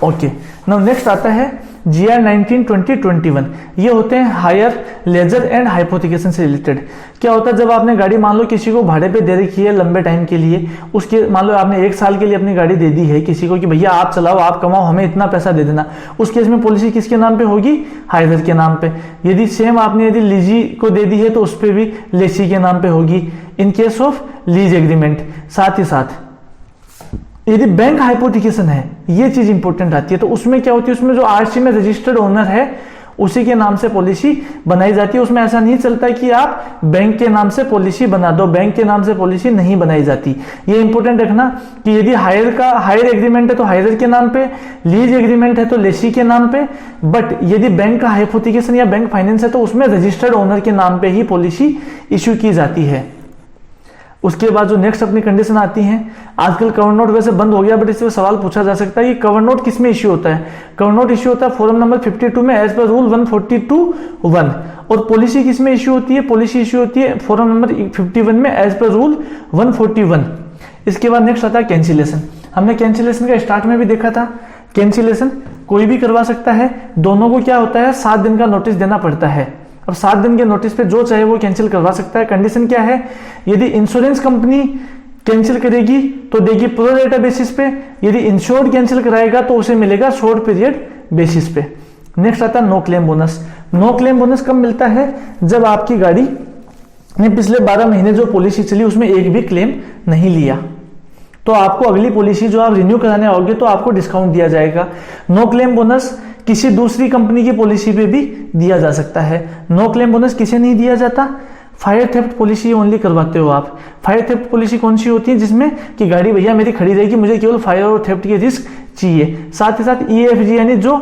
ओके, नाउ नेक्स्ट आता है GR 19/2021, ये होते हैं हायर लेजर एंड हाइपोथिकेशन से रिलेटेड। क्या होता है, जब आपने गाड़ी मान लो किसी को भाड़े पे दे रखी है लंबे टाइम के लिए, उसके मान लो आपने 1 साल के लिए अपनी गाड़ी दे दी है किसी को कि भैया आप चलाओ, आप कमाओ, हमें इतना पैसा दे देना, उस केस में पॉलिसी किसके नाम पे होगी? हायर के नाम पे। यदि सेम आपने यदि लीजी को दे दी है तो उस पर भी लेसी के नाम पे होगी in case of lease agreement. साथ ही साथ यदि बैंक हाइपोथिकेशन है, ये चीज इंपॉर्टेंट आती है, तो उसमें क्या होती है, उसमें जो आरसी में रजिस्टर्ड ओनर है उसी के नाम से पॉलिसी बनाई जाती है। उसमें ऐसा नहीं चलता कि आप बैंक के नाम से पॉलिसी बना दो, बैंक के नाम से पॉलिसी नहीं बनाई जाती। ये इंपॉर्टेंट रखना कि यदि हायर एग्रीमेंट है तो हायर के नाम पे, लीज एग्रीमेंट है तो लेसी के नाम पे, बट यदि बैंक का हाइपोथिकेशन या बैंक फाइनेंस है तो उसमें रजिस्टर्ड ओनर के नाम पे ही पॉलिसी इश्यू की जाती है। उसके बाद जो नेक्स्ट अपनी कंडीशन आती है, आजकल कवर नोट वैसे बंद हो गया, बट इससे सवाल पूछा जा सकता है कि कवर नोट किस में इश्यू होता है। कवर नोट इश्यू होता है फॉर्म नंबर 52 में एज पर रूल 142(1), और पॉलिसी किस में इश्यू होती है? पॉलिसी इश्यू होती है फॉर्म नंबर 51 में एज पर रूल 141। इसके बाद नेक्स्ट आता है कैंसिलेशन। हमने कैंसिलेशन का स्टार्ट में भी देखा था। कैंसिलेशन कोई भी करवा सकता है, दोनों को क्या होता है 7 दिन का नोटिस देना पड़ता है। अब 7 दिन के नोटिस पे जो चाहे वो कैंसिल करवा सकता है। कंडीशन क्या है? यदि इंश्योरेंस कंपनी कैंसिल करेगी तो देगी प्रो रेटा बेसिस पे, यदि इंश्योर्ड कैंसिल कराएगा तो उसे मिलेगा शॉर्ट पीरियड बेसिस पे। नेक्स्ट आता है no claim bonus. No claim bonus कब मिलता है? जब आपकी गाड़ी ने पिछले 12 महीने जो पॉलिसी चली उसमें एक भी क्लेम नहीं लिया, तो आपको अगली पॉलिसी जो आप रिन्यू कराने आओगे तो आपको डिस्काउंट दिया जाएगा। नो क्लेम बोनस किसी दूसरी कंपनी की पॉलिसी पे भी दिया जा सकता है। नो क्लेम बोनस किसे नहीं दिया जाता? फायर थेफ्ट पॉलिसी ओनली करवाते हो आप। फायर थेफ्ट पॉलिसी कौन सी होती है? जिसमें कि गाड़ी भैया मेरी खड़ी रहेगी, मुझे केवल फायर और थेफ्ट की रिस्क चाहिए। साथ ही साथ EFG यानी जो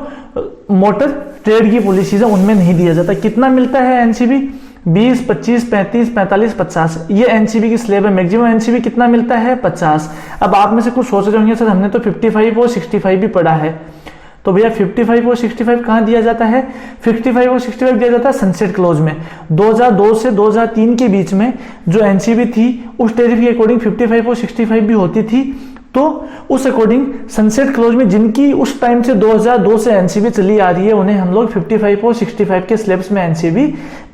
मोटर ट्रेड की पॉलिसीज है उनमें नहीं दिया जाता। कितना मिलता है एनसीबी? 20, 25, 35, 45, 50, ये एनसीबी की स्लैब है। मैक्सिमम एनसीबी कितना मिलता है? 50। अब आप में से कुछ सोच रहे होंगे सर हमने तो 55 और 65 भी पढ़ा है, तो भैया 55 और 65 कहां दिया जाता है? 55 और 65 दिया जाता है सनसेट क्लोज में। 2002 से 2003 के बीच में जो एनसीबी थी उस टेरिफ के अकॉर्डिंग 55 और 65 भी होती थी, तो उस अकॉर्डिंग सनसेट क्लोज में जिनकी उस टाइम से 2002 से एनसीबी चली आ रही है उन्हें हम लोग 55 और 65 के स्लैब्स में एनसीबी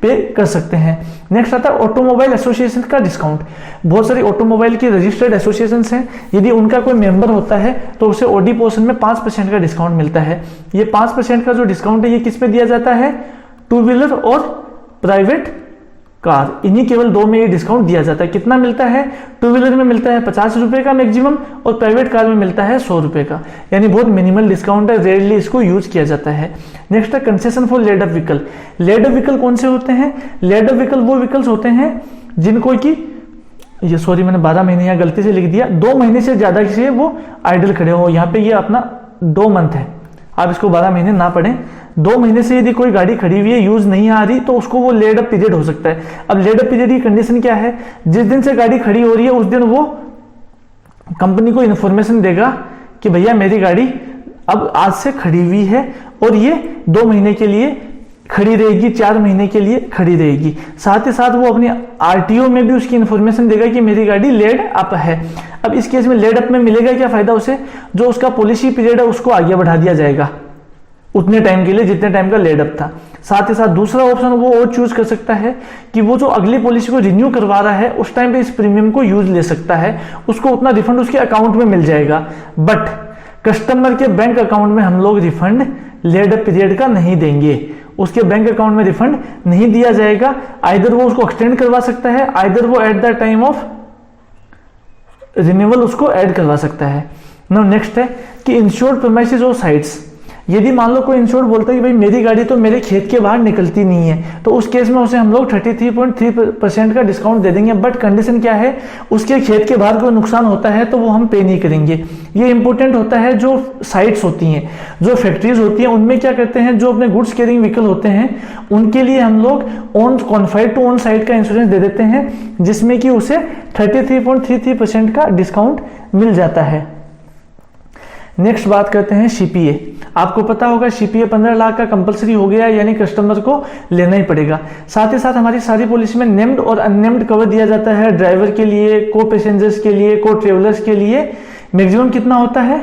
पे कर सकते हैं। नेक्स्ट आता है ऑटोमोबाइल एसोसिएशन का डिस्काउंट। बहुत सारी ऑटोमोबाइल की रजिस्टर्ड एसोसिएशन हैं, यदि उनका कोई मेंबर होता है तो उसे ओडी पोर्शन में 5% का डिस्काउंट मिलता है। ये 5% का जो डिस्काउंट है ये किस पे दिया जाता है? 2 व्हीलर और प्राइवेट कार, इन्हीं केवल 2 में ये डिस्काउंट दिया जाता है। कितना मिलता है? 2 व्हीलर में मिलता है 50 रुपए का मैक्सिमम, और प्राइवेट कार में मिलता है 100 रुपए का, यानी बहुत मिनिमल डिस्काउंट है, रेयरली इसको यूज किया जाता है। नेक्स्ट है concession for laid up vehicle. Laid up vehicle कौन से होते हैं? लेड अप व्हीकल वो व्हीकल्स होते हैं जिनको की ये सॉरी मैंने 12 महीने यहाँ गलती से लिख दिया, 2 महीने से ज्यादा से वो आइडल खड़े हो। यहाँ पे ये अपना 2 मंथ है, आप इसको 12 महीने ना पढ़ें। 2 महीने से यदि कोई गाड़ी खड़ी हुई है, यूज नहीं आ रही, तो उसको वो लेड अप पीरियड हो सकता है। अब लेड अप पीरियड की कंडीशन क्या है? जिस दिन से गाड़ी खड़ी हो रही है उस दिन वो कंपनी को इन्फॉर्मेशन देगा कि भैया मेरी गाड़ी अब आज से खड़ी हुई है और ये 2 महीने के लिए खड़ी रहेगी, 4 महीने के लिए खड़ी रहेगी। साथ ही साथ वो अपनी आरटीओ में भी उसकी इन्फॉर्मेशन देगा कि मेरी गाड़ी लेड अप है। अब इस केस में लेड अप में मिलेगा क्या फायदा उसे? जो उसका पॉलिसी पीरियड है उसको आगे बढ़ा दिया जाएगा उतने टाइम के लिए जितने टाइम का लेड अप था। साथ ही साथ दूसरा ऑप्शन वो और चूज कर सकता है कि वो जो अगली पॉलिसी को रिन्यू करवा रहा है उस टाइम पे इस प्रीमियम को यूज ले सकता है, उसको उतना रिफंड उसके अकाउंट में मिल जाएगा। बट कस्टमर के बैंक अकाउंट में हम लोग रिफंड लेड अप पीरियड का नहीं देंगे, उसके बैंक अकाउंट में रिफंड नहीं दिया जाएगा। आइदर वो उसको एक्सटेंड करवा सकता है, आइदर वो at the time of renewal उसको ऐड करवा सकता है। नाउ नेक्स्ट है कि इंश्योर्ड प्रीमाइसेस और साइट्स। यदि मान लो कोई इंश्योर्ड बोलता है कि भाई मेरी गाड़ी तो मेरे खेत के बाहर निकलती नहीं है, तो उस केस में उसे हम लोग 33.3% का डिस्काउंट दे देंगे। बट कंडीशन क्या है? उसके खेत के बाहर कोई नुकसान होता है तो वो हम पे नहीं करेंगे। ये इंपॉर्टेंट होता है। जो साइट्स होती हैं, जो फैक्ट्रीज होती हैं, उनमें क्या करते हैं, जो अपने गुड्स कैरिंग व्हीकल होते हैं उनके लिए हम लोग ऑन कॉन्फाइड टू ऑन साइट का इंश्योरेंस दे देते हैं, जिसमें कि उसे 33.33% का डिस्काउंट मिल जाता है। नेक्स्ट बात करते हैं CPA। आपको पता होगा CPA 15 लाख का कंपलसरी हो गया, यानी कस्टमर को लेना ही पड़ेगा। साथ ही साथ हमारी सारी पॉलिसी में नेम्ड और अननेम्ड कवर दिया जाता है। ड्राइवर के लिए, को पैसेंजर्स के लिए, को ट्रेवलर्स के लिए मैक्सिमम कितना होता है?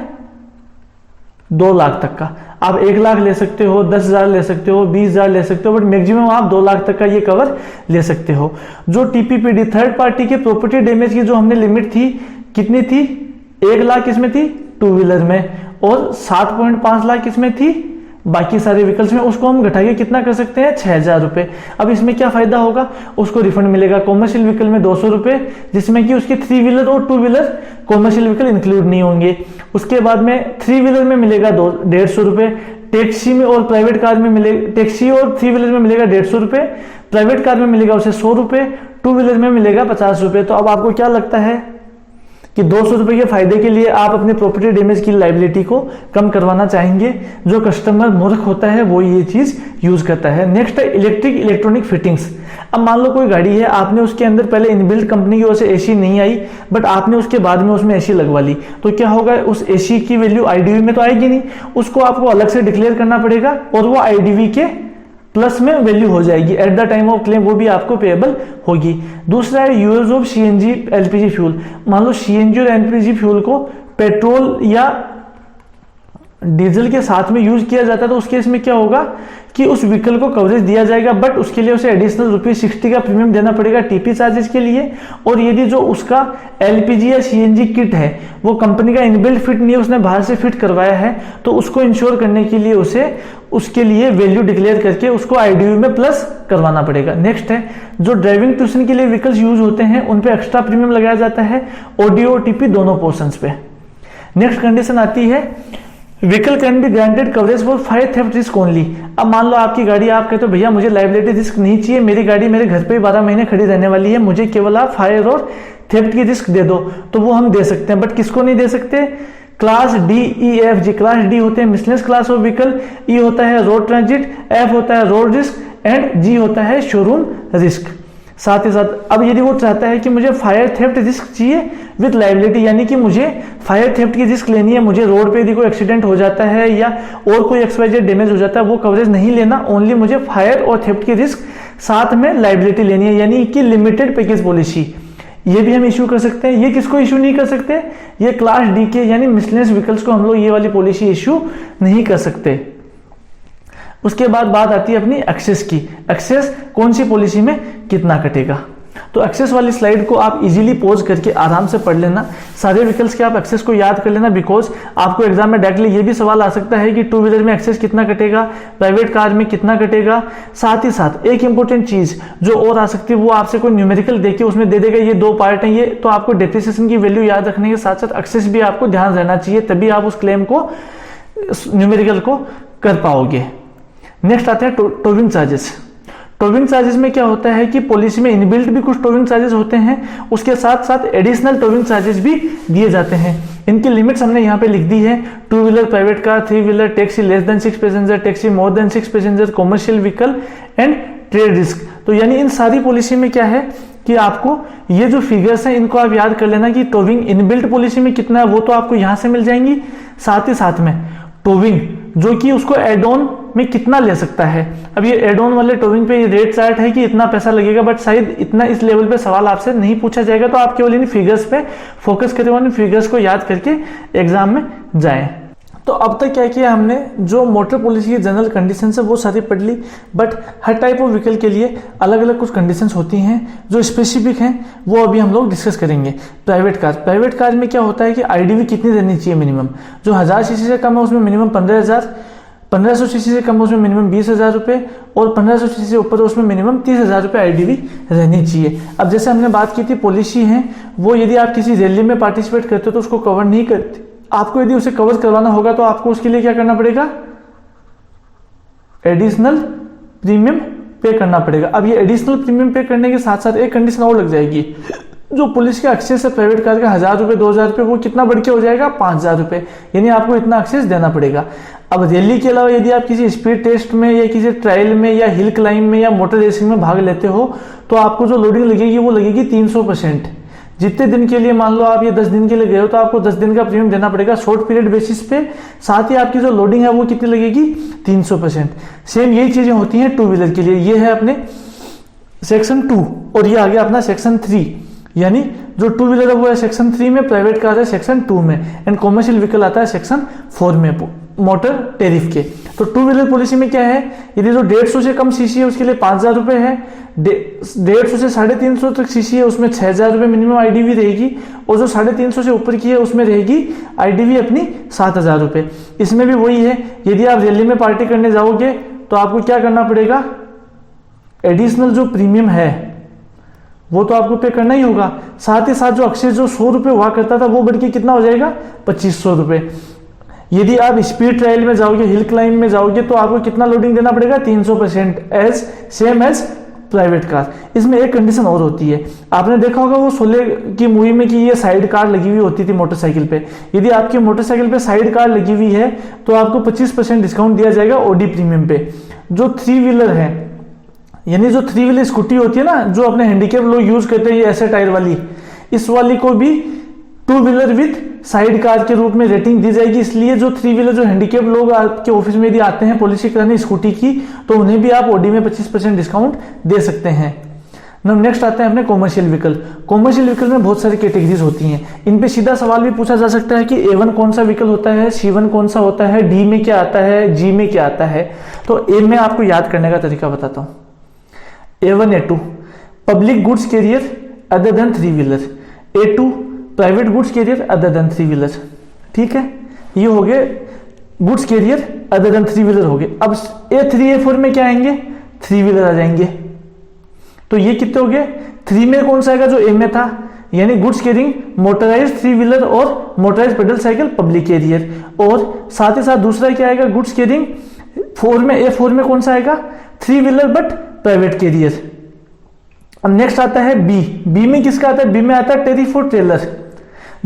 2 लाख तक का। आप 1 लाख ले सकते हो, 10,000 ले सकते हो, 20,000 ले सकते हो, बट मैक्सिमम आप 2 लाख तक का ये कवर ले सकते हो। जो टीपीपीडी थर्ड पार्टी के प्रॉपर्टी डैमेज की जो हमने लिमिट थी, कितनी थी? 1 लाख इसमें थी टू व्हीलर में, और 7.5 लाख इसमें थी बाकी सारे व्हीकल्स में। उसको हम घटा के कितना कर सकते हैं? 6,000 रुपए। अब इसमें क्या फायदा होगा? उसको रिफंड मिलेगा कॉमर्शियल व्हीकल में 200 रुपए, जिसमें कि उसके 3 व्हीलर और 2 व्हीलर कॉमर्शियल व्हीकल इंक्लूड नहीं होंगे। उसके बाद में 3 व्हीलर में मिलेगा 150 रुपए, टैक्सी में और प्राइवेट कार में मिलेगा, टैक्सी और 3 व्हीलर में मिलेगा 150 रुपए, प्राइवेट कार में मिलेगा उसे 100 रुपए, 2 व्हीलर में मिलेगा 50 रुपए। तो अब आपको क्या लगता है कि 200 रुपए के फायदे के लिए आप अपने प्रॉपर्टी डैमेज की लायबिलिटी को कम करवाना चाहेंगे? जो कस्टमर मूर्ख होता है वो ये चीज यूज करता है। नेक्स्ट है इलेक्ट्रॉनिक फिटिंग्स। अब मान लो कोई गाड़ी है, आपने उसके अंदर पहले इनबिल्ट कंपनी की ओर से एसी नहीं आई, बट आपने उसके बाद में उसमें एसी लगवा ली, तो क्या होगा? उस एसी की वैल्यू आईडीवी में तो आएगी नहीं, उसको आपको अलग से डिक्लेयर करना पड़ेगा और वो आईडीवी के प्लस में वैल्यू हो जाएगी। At the time of claim वो भी आपको पेएबल होगी। दूसरा है use of CNG LPG fuel. मान लो सीएनजी और एलपीजी फ्यूल को पेट्रोल या डीजल के साथ में यूज किया जाता है, तो उस केस में क्या होगा कि उस व्हीकल को कवरेज दिया जाएगा, बट उसके लिए उसे एडिशनल ₹60 का प्रीमियम देना पड़ेगा टीपी चार्जेस के लिए। और यदि जो उसका एलपीजी या सीएनजी किट है वो कंपनी का इनबिल्ट फिट नहीं है, उसने बाहर से फिट करवाया है, तो उसको इंश्योर करने के लिए उसे उसके लिए वैल्यू डिक्लेयर करके उसको आईडीवी में प्लस करवाना पड़ेगा। नेक्स्ट है जो ड्राइविंग ट्यूशन के लिए व्हीकल्स यूज होते हैं उन पे एक्स्ट्रा प्रीमियम लगाया जाता है, ऑडियो और टीपी दोनों पोर्शंस पे। नेक्स्ट कंडीशन आती है vehicle can be granted coverage for fire theft risk only. अब मान लो आपकी गाड़ी, आप कहते हो भैया मुझे लाइबिलिटी रिस्क नहीं चाहिए, मेरी गाड़ी मेरे घर पे 12 महीने खड़ी रहने वाली है, मुझे केवल आप फायर और थेफ्ट की रिस्क दे दो, तो वो हम दे सकते हैं। बट किसको नहीं दे सकते? क्लास डी, ई, एफ, जी। क्लास डी होते हैं मिसलेनियस क्लास ऑफ व्हीकल, ई होता है रोड ट्रांजिट, एफ होता है रोड रिस्क एंड जी होता है शोरूम रिस्क। साथ ही साथ अब यदि वो चाहता है कि मुझे फायर थेफ्ट रिस्क चाहिए विद लाइबिलिटी, यानी कि मुझे फायर थेफ्ट की रिस्क लेनी है, मुझे रोड पे यदि कोई एक्सीडेंट हो जाता है या और कोई एक्सवाइजेड डैमेज हो जाता है, वो कवरेज नहीं लेना, ओनली मुझे फायर और थेफ्ट की रिस्क साथ में लाइबिलिटी लेनी है, यानी कि लिमिटेड पैकेज पॉलिसी। ये भी हम इशू कर सकते हैं। ये किसको इशू नहीं कर सकते? ये क्लास डी के यानी मिसलेनियस व्हीकल्स को हम लोग ये वाली पॉलिसी इशू नहीं कर सकते। उसके बाद बात आती है अपनी एक्सेस की। एक्सेस कौन सी पॉलिसी में कितना कटेगा? तो एक्सेस वाली स्लाइड को आप इजीली पॉज करके आराम से पढ़ लेना, सारे व्हीकल्स के आप एक्सेस को याद कर लेना, बिकॉज आपको एग्जाम में डायरेक्टली ये भी सवाल आ सकता है कि टू व्हीलर में एक्सेस कितना कटेगा, प्राइवेट कार में कितना कटेगा। साथ ही साथ एक इंपॉर्टेंट चीज जो और आ सकती है, वो आपसे कोई न्यूमेरिकल देके उसमें दे देगा ये 2 पार्ट हैं ये, तो आपको डेप्रिसिएशन की वैल्यू याद रखने के साथ साथ एक्सेस भी आपको ध्यान रहना चाहिए, तभी आप उस क्लेम को न्यूमेरिकल को कर पाओगे। नेक्स्ट आते हैं टोविंग चार्जेस। टोविंग चार्जेस में क्या होता है कि पॉलिसी में इनबिल्ट भी कुछ टोविंग चार्जेस होते हैं, उसके साथ साथ एडिशनल टोविंग चार्जेस भी दिए जाते हैं। इनकी लिमिट्स हमने यहाँ पे लिख दी है। 2 wheeler, private car, 3 wheeler, taxi less than 6 passenger, taxi more than 6 passenger, commercial vehicle and trade risk. तो यानी इन सारी पॉलिसी में क्या है कि आपको ये जो फिगर्स हैं इनको आप याद कर लेना कि टोविंग इनबिल्ट पॉलिसी में कितना है वो तो आपको यहाँ से मिल जाएंगी, साथ ही साथ में टोविंग जो कि उसको एड ऑन में कितना ले सकता है। अब ये एड ऑन वाले टोविंग पे ये रेट चार्ट है कि इतना पैसा लगेगा, बट शायद इतना इस लेवल पे सवाल आपसे नहीं पूछा जाएगा, तो आप केवल इन फिगर्स पे फोकस करें और इन फिगर्स को याद करके एग्जाम में जाएं। तो अब तक क्या किया हमने, जो मोटर पॉलिसी की जनरल कंडीशन है वो सारी पढ़ ली, बट हर टाइप ऑफ व्हीकल के लिए अलग अलग कुछ कंडीशंस होती हैं जो स्पेसिफिक हैं, वो अभी हम लोग डिस्कस करेंगे। प्राइवेट कार में क्या होता है कि आईडीवी कितनी रहनी चाहिए मिनिमम, जो 1000 सीसी से कम है उसमें मिनिमम 15,000, 1500 सीसी से कम उसमें मिनिमम 20,000 रुपये, और 1500 सीसी से ऊपर उसमें मिनिमम 30,000 रुपये आईडीवी रहनी चाहिए। अब जैसे हमने बात की थी पॉलिसी है वो यदि आप किसी रैली में पार्टिसिपेट करते हो तो उसको कवर नहीं करते, आपको यदि उसे कवर करवाना होगा तो आपको उसके लिए क्या करना पड़ेगा, एडिशनल प्रीमियम पे करना पड़ेगा। अब ये एडिशनल प्रीमियम पे करने के साथ साथ एक कंडीशन और लग जाएगी, जो पुलिस का एक्सेस है प्राइवेट कार का 1000 रुपये 2000 रुपये, वो कितना बढ़ के हो जाएगा 5000 रुपये, यानी आपको इतना एक्सेस देना पड़ेगा। अब रैली के अलावा यदि आप किसी स्पीड टेस्ट में या किसी ट्रायल में या हिल क्लाइंब में या मोटर रेसिंग में भाग लेते हो तो आपको जो लोडिंग लगेगी वो लगेगी 300%। जितने दिन के लिए, मान लो आप ये 10 दिन के लिए गए हो तो आपको 10 दिन का प्रीमियम देना पड़ेगा शॉर्ट पीरियड बेसिस पे, साथ ही आपकी जो लोडिंग है वो कितनी लगेगी 300%। सेम यही चीजें होती हैं टू व्हीलर के लिए। ये है अपने सेक्शन 2 और ये आ गया अपना सेक्शन 3, यानी जो टू व्हीलर है वो है सेक्शन 3 में, प्राइवेट कार है सेक्शन 2 में, एंड कॉमर्शियल व्हीकल आता है सेक्शन 4 में। मोटर टेरिफ के। तो टू व्हीलर पॉलिसी में क्या है, यदि जो 150 से कम सीसी है उसके लिए 5,000 रुपये है, 150 से 350 तक सीसी है उसमें 6,000 रुपये मिनिमम आईडीवी रहेगी, और जो 350 से ऊपर की है उसमें रहेगी आईडीवी अपनी 7,000 रुपये। इसमें भी वही है, यदि आप रैली में पार्टी करने जाओगे तो आपको क्या करना पड़ेगा, एडिशनल जो प्रीमियम है वो तो आपको पे करना ही होगा। साथ ही साथ जो अक्सर जो 100 रुपये हुआ करता था वो बढ़ के कितना हो जाएगा, 2500 रुपये। यदि आप स्पीड ट्रायल में जाओगे, हिल क्लाइंब में जाओगे तो आपको कितना लोडिंग देना पड़ेगा, 300% as same as private car. इसमें एक कंडीशन और होती है, आपने देखा होगा वो शोले की मूवी में कि ये साइड कार लगी हुई होती थी मोटरसाइकिल पे। यदि आपकी मोटरसाइकिल पे साइड कार लगी हुई है तो आपको 25% डिस्काउंट दिया जाएगा ओडी प्रीमियम पे। जो 3 व्हीलर है, यानी जो 3 व्हीलर स्कूटी होती है ना, जो अपने हैंडीकेप लोग यूज करते हैं, ये ऐसे टायर वाली, इस वाली को भी 2 व्हीलर विद साइड कार के रूप में रेटिंग दी जाएगी। इसलिए जो 3 व्हीलर जो हैंडीकेप लोग आपके ऑफिस में यदि आते हैं पॉलिसी कराने स्कूटी की, तो उन्हें भी आप ओडी में 25% डिस्काउंट दे सकते हैं। नेक्स्ट आते हैं अपने कॉमर्शियल व्हीकल। कॉमर्शियल व्हीकल में बहुत सारी कैटेगरीज होती हैं, इन पे सीधा सवाल भी पूछा जा सकता है कि A1 कौन सा व्हीकल होता है, C1 कौन सा होता है, D में क्या आता है, G में क्या आता है। तो A में आपको याद करने का तरीका बताता हूँ। A1 A2 public goods carrier other than 3 wheeler, A2 private goods carrier other than 3 wheeler. ठीक है, ये हो गए goods carrier other than 3 wheeler हो गए। अब A3 A4 में क्या आएंगे, 3 व्हीलर आ जाएंगे। तो ये कितने हो गए, 3 में कौन सा आएगा, जो A में था, यानी गुड्स कैरिंग मोटराइज 3 व्हीलर और motorised pedal cycle public carrier. और साथ ही साथ दूसरा क्या आएगा, गुड्स कैरिंग 4 में, A4 में कौन सा आएगा, 3 व्हीलर बट प्राइवेट कैरियर। अब नेक्स्ट आता है बी में किसका आता है, बी में आता है टेरिफ और ट्रेलर,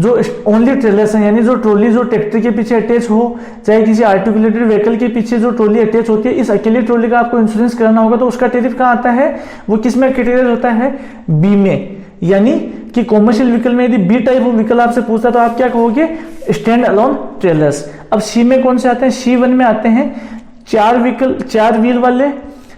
जो ओनली ट्रेलर्स हैं, यानी जो ट्रॉली जो ट्रैक्टर के पीछे अटैच हो, चाहे किसी आर्टिकुलेटेड व्हीकल के पीछे जो ट्रॉली अटैच होती है, इस अकेले ट्रॉली का आपको इंश्योरेंस कराना होगा। तो उसका टेरिफ कहाँ आता है, वो किस में कैटेगरी होता है, बी में। यानी कि कॉमर्शियल व्हीकल में यदि बी टाइप ऑफ व्हीकल आपसे पूछता है तो आप क्या कहोगे, स्टैंड अलोन ट्रेलर्स। अब सी में कौन से आते हैं, C1 में आते हैं 4 व्हील वाले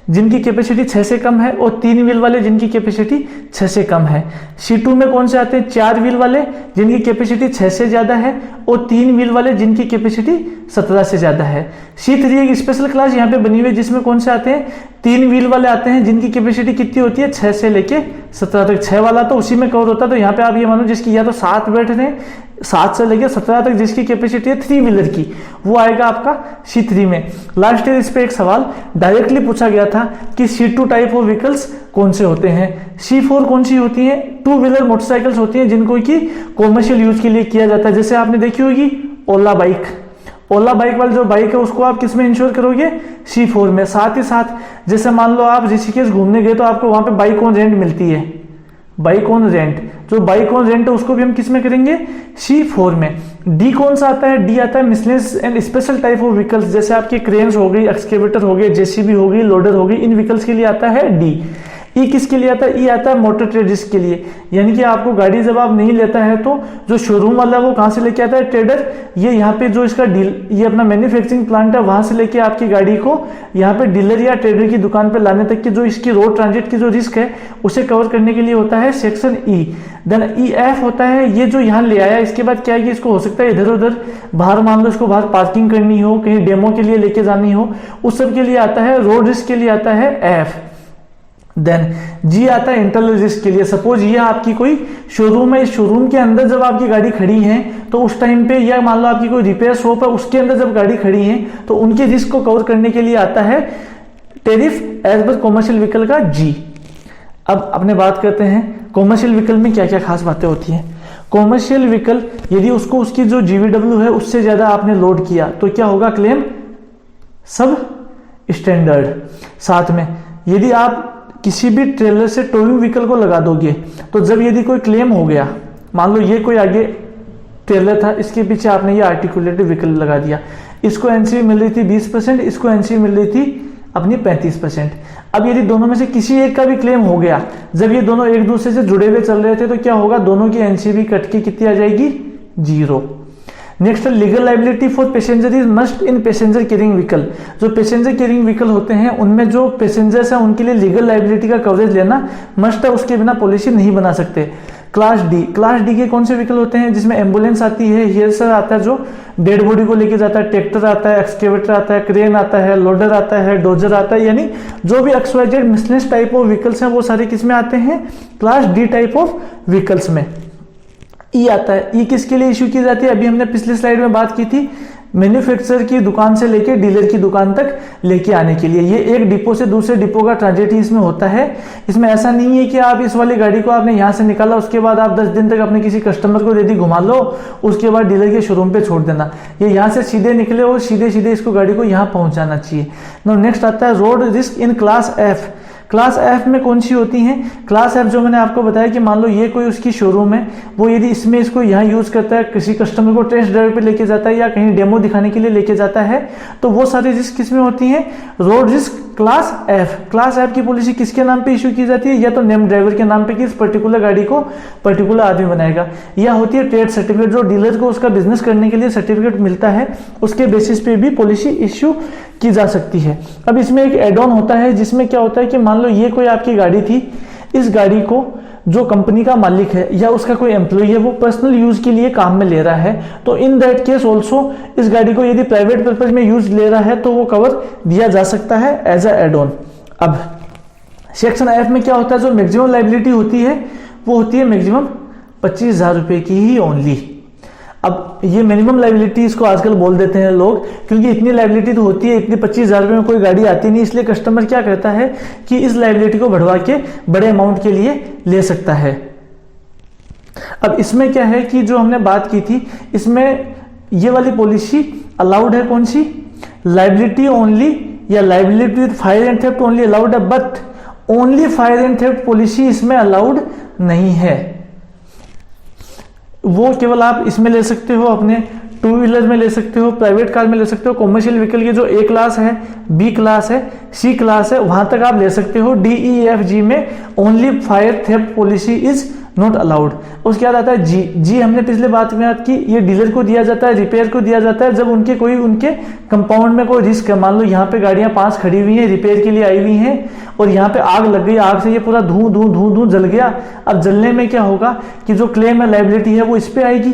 जिनकी कैपेसिटी 6 से कम है, और 3 व्हील वाले जिनकी कैपेसिटी 6 से कम है। C2 में कौन से आते हैं, 4 व्हील वाले जिनकी कैपेसिटी 6 से ज्यादा है, और 3 व्हील वाले जिनकी कैपेसिटी 17 से ज्यादा है। C3 एक स्पेशल क्लास यहाँ पे बनी हुई है जिसमें कौन से आते हैं, 3 व्हील वाले आते हैं जिनकी कैपेसिटी कितनी होती है, 6 से लेके 17 तक। 6 वाला तो उसी में कवर होता है, तो यहाँ पे आप ये मानो जिसकी या तो 7 बैठ रहे, 7 से लेके 17 तक जिसकी कैपेसिटी है 3 व्हीलर की, वो आएगा आपका C3 में। लास्ट ईयर इस पे एक सवाल डायरेक्टली पूछा गया था कि C2 टाइप ऑफ व्हीकल्स कौन से होते हैं। C4 कौन सी होती हैं, 2 व्हीलर मोटरसाइकिल्स होती हैं जिनको कि कॉमर्शियल यूज के लिए किया जाता है। जैसे आपने देखी होगी ओला बाइक, ओला बाइक वाली जो बाइक है उसको आप किस में इंश्योर करोगे, C4 में। साथ ही साथ जैसे मान लो आप ऋषिकेश घूमने गए तो आपको वहां पे बाइक ऑन रेंट मिलती है, बाइक ऑन रेंट, जो बाइक ऑन रेंट है उसको भी हम किस में करेंगे, C4 में। डी कौन सा आता है, डी आता है miscellaneous and special type of vehicles, जैसे आपके क्रेन्स हो गई, एक्सकेवेटर हो गए, जेसीबी हो गई, लोडर हो गई, इन व्हीकल्स के लिए आता है डी। ई किसके लिए आता है, ई आता है मोटर ट्रेडर्स के लिए, यानी कि आपको गाड़ी जब आप नहीं लेता है तो जो शोरूम वाला है वो कहां से लेके आता है, ट्रेडर। ये यहाँ पे जो इसका डील, ये अपना मैन्युफैक्चरिंग प्लांट है, वहां से लेके आपकी गाड़ी को यहाँ पे डीलर या ट्रेडर की दुकान पे लाने तक की जो इसकी रोड ट्रांजिट की जो रिस्क है उसे कवर करने के लिए होता है सेक्शन ई। देन EF होता है, ये जो यहाँ ले आया इसके बाद क्या है कि इसको हो सकता है इधर उधर बाहर, मान लो इसको बाहर पार्किंग करनी हो, कहीं डेमो के लिए लेके जानी हो, उस सब के लिए आता है, रोड रिस्क के लिए आता है F। देन जी आता है इंटरनल रिस्क के लिए। सपोज ये आपकी कोई शोरूम है, इस शोरूम के अंदर जब आपकी गाड़ी खड़ी है तो उस टाइम पे, या मान लो आपकी कोई रिपेयर शॉप है उसके अंदर जब गाड़ी खड़ी है तो उनके रिस्क को कवर करने के लिए आता है tariff as per commercial vehicle का जी। अब अपने बात करते हैं कॉमर्शियल व्हीकल में क्या क्या खास बातें होती हैं। कॉमर्शियल व्हीकल यदि उसको उसकी जो GVW है उससे ज्यादा आपने लोड किया तो क्या होगा, क्लेम सब स्टैंडर्ड। साथ में यदि आप किसी भी ट्रेलर से टोइंग व्हीकल को लगा दोगे तो जब यदि कोई क्लेम हो गया, मान लो ये कोई आगे ट्रेलर था, इसके पीछे आपने ये आर्टिकुलेटेड व्हीकल लगा दिया, इसको एनसीवी मिल रही थी 20%, इसको एनसीवी मिल रही थी अपनी 35%। अब यदि दोनों में से किसी एक का भी क्लेम हो गया, जब ये दोनों एक दूसरे से जुड़े हुए चल रहे थे तो क्या होगा, दोनों की एनसीवी कट के कितनी आ जाएगी, 0। Next legal liability for passenger is must in passenger carrying vehicle. जो पैसेंजर कैरिंग व्हीकल होते हैं उनमें जो पैसेंजर्स हैं उनके लिए लीगल लाइबिलिटी का कवरेज लेना मस्ट है, उसके बिना पॉलिसी नहीं बना सकते। क्लास डी के कौन से व्हीकल होते हैं, जिसमें एम्बुलेंस आती है, हेयर सर आता है, जो डेड बॉडी को लेके जाता है, ट्रैक्टर आता है, एक्सकेवेटर आता है, क्रेन आता है, लोडर आता है, डोजर आता है, यानी जो भी XYZ miscellaneous type of vehicles हैं वो सारे किस में आते हैं, class D type of vehicles में। ई आता है, ई किसके लिए इश्यू की जाती है, अभी हमने पिछली स्लाइड में बात की थी, मैन्युफैक्चरर की दुकान से लेके डीलर की दुकान तक लेके आने के लिए। ये एक डिपो से दूसरे डिपो का ट्रांजिट ही इसमें होता है। इसमें ऐसा नहीं है कि आप इस वाली गाड़ी को आपने यहाँ से निकाला, उसके बाद आप 10 दिन तक अपने किसी कस्टमर को दे दी, घुमा लो, उसके बाद डीलर के शोरूम पे छोड़ देना। ये यहाँ से सीधे निकले और सीधे सीधे इसको गाड़ी को यहाँ पहुंचाना चाहिए। नो नेक्स्ट आता है road risk in class F. Class F में कौन सी होती हैं, क्लास एफ जो मैंने आपको बताया कि मान लो ये कोई उसकी शोरूम है, वो यदि इसमें इसको यहाँ यूज करता है, किसी कस्टमर को टेस्ट ड्राइव पे लेके जाता है या कहीं डेमो दिखाने के लिए लेके जाता है, तो वो सारी रिस्क किसमें होती हैं, road risk class F. Class F की पॉलिसी किसके नाम पे इशू की जाती है, या तो नेम ड्राइवर के नाम पे कि इस पर्टिकुलर गाड़ी को पर्टिकुलर आदमी बनाएगा, या होती है ट्रेड सर्टिफिकेट, जो डीलर को उसका बिजनेस करने के लिए सर्टिफिकेट मिलता है, उसके बेसिस पे भी पॉलिसी इश्यू की जा सकती है। अब इसमें एक एड ऑन होता है जिसमें क्या होता है कि मान लो ये कोई आपकी गाड़ी थी, इस गाड़ी को जो कंपनी का मालिक है या उसका कोई एम्प्लॉय है वो पर्सनल यूज के लिए काम में ले रहा है, तो इन दैट केस ऑल्सो इस गाड़ी को यदि प्राइवेट पर्पज में यूज ले रहा है तो वो कवर दिया जा सकता है एज अ एड ऑन। अब सेक्शन एफ में क्या होता है, जो मैक्सिमम लायबिलिटी होती है वो होती है मैक्सिमम 25,000 रुपए की ही ओनली। अब ये मिनिमम लायबिलिटी इसको आजकल बोल देते हैं लोग, क्योंकि इतनी लायबिलिटी तो होती है, इतनी 25,000 रुपए में कोई गाड़ी आती नहीं, इसलिए कस्टमर क्या करता है कि इस लायबिलिटी को बढ़वा के बड़े अमाउंट के लिए ले सकता है। अब इसमें क्या है कि जो हमने बात की थी, इसमें ये वाली पॉलिसी अलाउड है, कौन सी, लायबिलिटी ओनली या liability with fire and theft only allowed है, but only fire and theft policy इसमें अलाउड नहीं है। वो केवल आप इसमें ले सकते हो, अपने टू व्हीलर में ले सकते हो, प्राइवेट कार में ले सकते हो, कॉमर्शियल व्हीकल के जो ए क्लास है, बी क्लास है, सी क्लास है, वहां तक आप ले सकते हो। डी ई एफ जी में only fire theft policy is not allowed. उसके बाद आता है जी। जी हमने पिछले बात में बात की, ये डीलर को दिया जाता है, रिपेयर को दिया जाता है जब उनके कंपाउंड में कोई रिस्क है। मान लो यहाँ पे गाड़ियां 5 खड़ी हुई हैं, रिपेयर के लिए आई हुई हैं और यहाँ पे आग लग गई, आग से ये पूरा धूं धूं धूं धूं जल गया। अब जलने में क्या होगा कि जो क्लेम है, लायबिलिटी है, वो इस पे आएगी,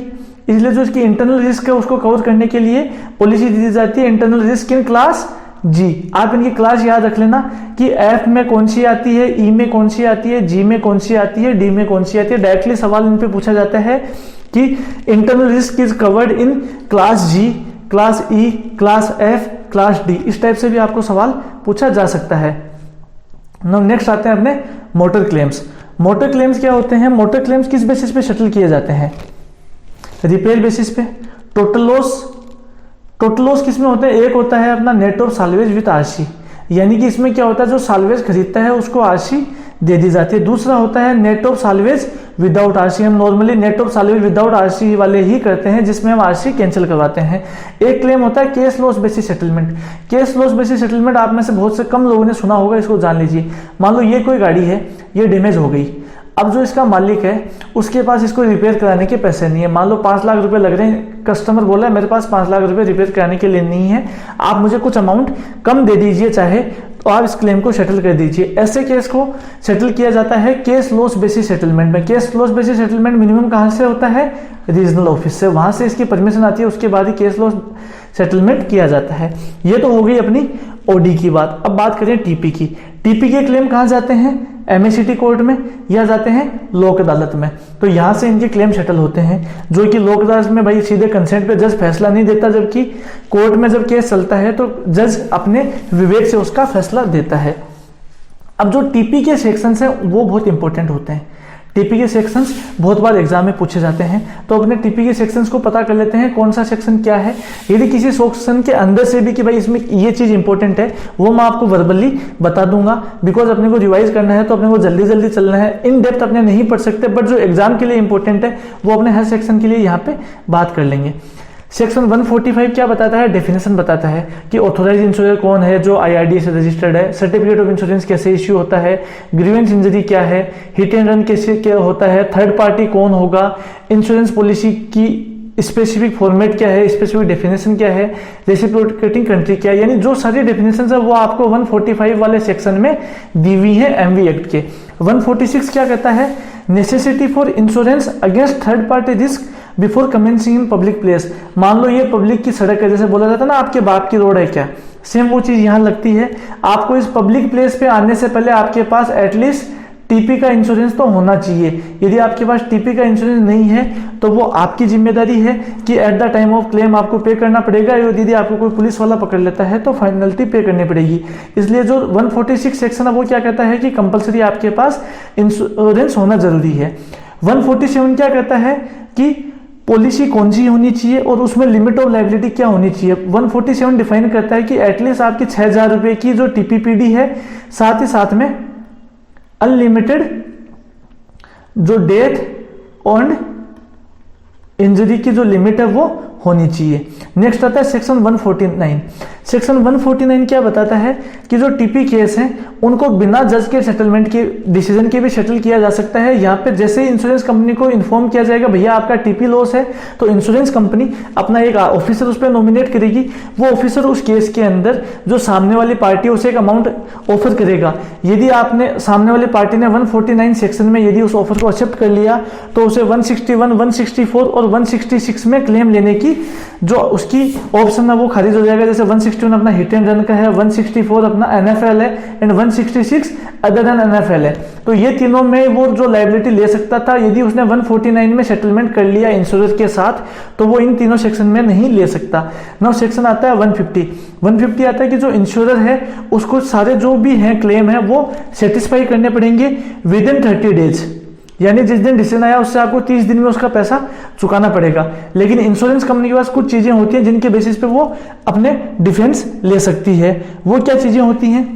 इसलिए जो इसकी इंटरनल रिस्क है उसको कवर करने के लिए पॉलिसी दी जाती है इंटरनल रिस्क इन क्लास जी। आप इनकी क्लास याद रख लेना कि एफ में कौन सी आती है, ई में कौन सी आती है, जी में कौन सी आती है, डी में कौन सी आती है। डायरेक्टली सवाल इन पे पूछा जाता है कि internal risk is covered in class G, class E, class F, class D. इस टाइप से भी आपको सवाल पूछा जा सकता है। नाउ नेक्स्ट आते हैं अपने मोटर क्लेम्स। मोटर क्लेम्स क्या होते हैं, मोटर क्लेम्स किस बेसिस पे सेटल किए जाते हैं, रिपेयर बेसिस पे। टोटल लॉस, टोटल लॉस किसमें होता है, एक होता है अपना net of salvage with RC, यानी कि इसमें क्या होता है जो साल्वेज खरीदता है उसको आरसी दे दी जाती है। दूसरा होता है net of salvage without RC. हम normally net of salvage without RC वाले ही करते हैं जिसमें हम आरसी कैंसिल करवाते हैं। एक क्लेम होता है case laws basis settlement. Case laws basis settlement आप में से बहुत से कम लोगों ने सुना होगा, इसको जान लीजिए। मान लो ये कोई गाड़ी है, ये डैमेज हो गई, अब जो इसका मालिक है उसके पास इसको रिपेयर कराने के पैसे नहीं है। मान लो 5 लाख रुपए लग रहे हैं, कस्टमर बोला है मेरे पास 5 लाख रुपए रिपेयर कराने के लिए नहीं है, आप मुझे कुछ अमाउंट कम दे दीजिए चाहे, तो आप इस क्लेम को सेटल कर दीजिए। ऐसे केस को सेटल किया जाता है केस लॉस बेसिस सेटलमेंट में। Case laws basis settlement minimum कहां से होता है, रीजनल ऑफिस से, वहां से इसकी परमिशन आती है, उसके बाद ही केस लॉस सेटलमेंट किया जाता है। ये तो हो गई अपनी ओडी की बात। अब बात करें टीपी की। टीपी के क्लेम कहां जाते हैं, एमएसीटी कोर्ट में या जाते हैं लोक अदालत में। तो यहां से इनके क्लेम सेटल होते हैं, जो कि लोक अदालत में भाई सीधे कंसेंट पे जज फैसला नहीं देता, जबकि कोर्ट में जब केस चलता है तो जज अपने विवेक से उसका फैसला देता है। अब जो टीपी के सेक्शंस हैं वो बहुत इंपॉर्टेंट होते हैं। टीपी के सेक्शंस बहुत बार एग्जाम में पूछे जाते हैं, तो अपने टीपी के सेक्शंस को पता कर लेते हैं कौन सा सेक्शन क्या है। यदि किसी सेक्शन के अंदर से भी कि भाई इसमें ये चीज इंपॉर्टेंट है, वो मैं आपको वर्बली बता दूंगा, बिकॉज अपने को रिवाइज करना है तो अपने को जल्दी जल्दी चलना है। इन डेप्थ अपने नहीं पढ़ सकते, बट जो एग्जाम के लिए इंपॉर्टेंट है वो अपने हर सेक्शन के लिए यहाँ पे बात कर लेंगे। सेक्शन 145 क्या बताता है, डेफिनेशन बताता है कि ऑथोराइज इंश्योरेंस कौन है, जो आईआरडी से रजिस्टर्ड है, सर्टिफिकेट ऑफ इंश्योरेंस कैसे इश्यू होता है, ग्रीवेंस इंजरी क्या है, हिट एंड रन कैसे क्या होता है, थर्ड पार्टी कौन होगा, इंश्योरेंस पॉलिसी की स्पेसिफिक फॉर्मेट क्या है, स्पेसिफिक डेफिनेशन क्या है, रेसिप्रोकेटिंग कंट्री क्या है, यानी जो सारी डेफिनेशन है वो आपको 145 वाले सेक्शन में दी हुई है एमवी एक्ट के। 146 क्या कहता है, necessity for insurance against third party risk before commencing in public place. मान लो ये पब्लिक की सड़क है, जैसे बोला जाता है ना आपके बाप की रोड है क्या, सेम वो चीज यहां लगती है। आपको इस पब्लिक प्लेस पे आने से पहले आपके पास एटलीस्ट टीपी का इंश्योरेंस तो होना चाहिए। यदि आपके पास टीपी का इंश्योरेंस नहीं है तो वो आपकी जिम्मेदारी है कि at the time of claim आपको पे करना पड़ेगा। और यदि आपको कोई पुलिस वाला पकड़ लेता है तो फाइनलिटी पे करनी पड़ेगी। इसलिए जो 146 सेक्शन है वो क्या कहता है कि कंपलसरी आपके पास इंश्योरेंस होना जरूरी है। 147 क्या कहता है कि पॉलिसी कौन सी होनी चाहिए और उसमें लिमिट ऑफ लायबिलिटी क्या होनी चाहिए। 147 डिफाइन करता है कि एटलीस्ट आपकी 6,000 रुपए की जो टीपीपीडी है, साथ ही साथ में अनलिमिटेड जो डेथ और इंजरी की जो लिमिट है वो होनी चाहिए। नेक्स्ट आता है सेक्शन 149। सेक्शन 149 क्या बताता है कि जो टीपी केस हैं उनको बिना जज के सेटलमेंट के डिसीजन के भी सेटल किया जा सकता है। यहाँ पे जैसे इंश्योरेंस कंपनी को इन्फॉर्म किया जाएगा भैया आपका टीपी लॉस है, तो इंश्योरेंस कंपनी अपना एक ऑफिसर उस पर नॉमिनेट करेगी। वो ऑफिसर उस केस के अंदर जो सामने वाली पार्टी उसे एक अमाउंट ऑफर करेगा। यदि आपने सामने वाली पार्टी ने 149 सेक्शन में यदि उस ऑफर को एक्सेप्ट कर लिया तो उसे 161, 164 और 166 में क्लेम लेने की जो उसकी ऑप्शन है वो खारिज हो जाएगा। जैसे 161 अपना हिट एंड रन का है, 164 अपना एनएफएल है एंड 166 अदर देन एनएफएल है। तो ये तीनों में वो जो लायबिलिटी ले सकता था, यदि उसने 149 में सेटलमेंट कर लिया इंश्योरेंस के साथ तो वो इन तीनों सेक्शन में नहीं ले सकता। नाउ सेक्शन आता है 150 आता है कि जो इंश्योरर है उसको सारे जो भी हैं क्लेम है वो सेटिस्फाई करने पड़ेंगे विद इन 30 डेज। यानी जिस दिन डिसीजन आया उससे आपको 30 दिन में उसका पैसा चुकाना पड़ेगा। लेकिन इंश्योरेंस कंपनी के पास कुछ चीजें होती हैं जिनके बेसिस पे वो अपने डिफेंस ले सकती है। वो क्या चीजें होती हैं?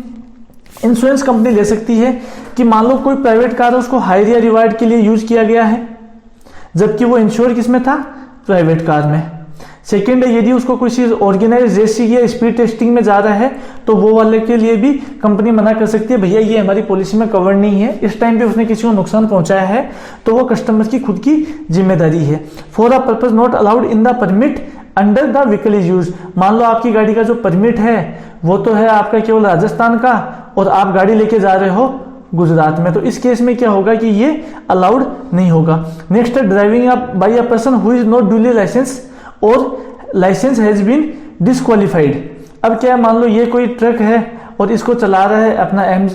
इंश्योरेंस कंपनी ले सकती है कि मान लो कोई प्राइवेट कार है उसको हायर या रिवार्ड के लिए यूज किया गया है, जबकि वो इंश्योर किसमें था? प्राइवेट कार में। सेकेंड है, यदि उसको कोई चीज ऑर्गेनाइज रेसिंग या स्पीड टेस्टिंग में जा रहा है तो वो वाले के लिए भी कंपनी मना कर सकती है, भैया ये हमारी पॉलिसी में कवर नहीं है, इस टाइम पे उसने किसी को नुकसान पहुंचाया है तो वो कस्टमर की खुद की जिम्मेदारी है। For a purpose not allowed in the permit under the vehicle is use. मान लो आपकी गाड़ी का जो परमिट है वो तो है आपका केवल राजस्थान का और आप गाड़ी लेके जा रहे हो गुजरात में, तो इस केस में क्या होगा कि ये अलाउड नहीं होगा। नेक्स्ट है driving by a person who is not duly licensed और लाइसेंस हैज बीन डिस्क्वालिफाइड। अब क्या है, मान लो ये कोई ट्रक है और इसको चला रहा है अपना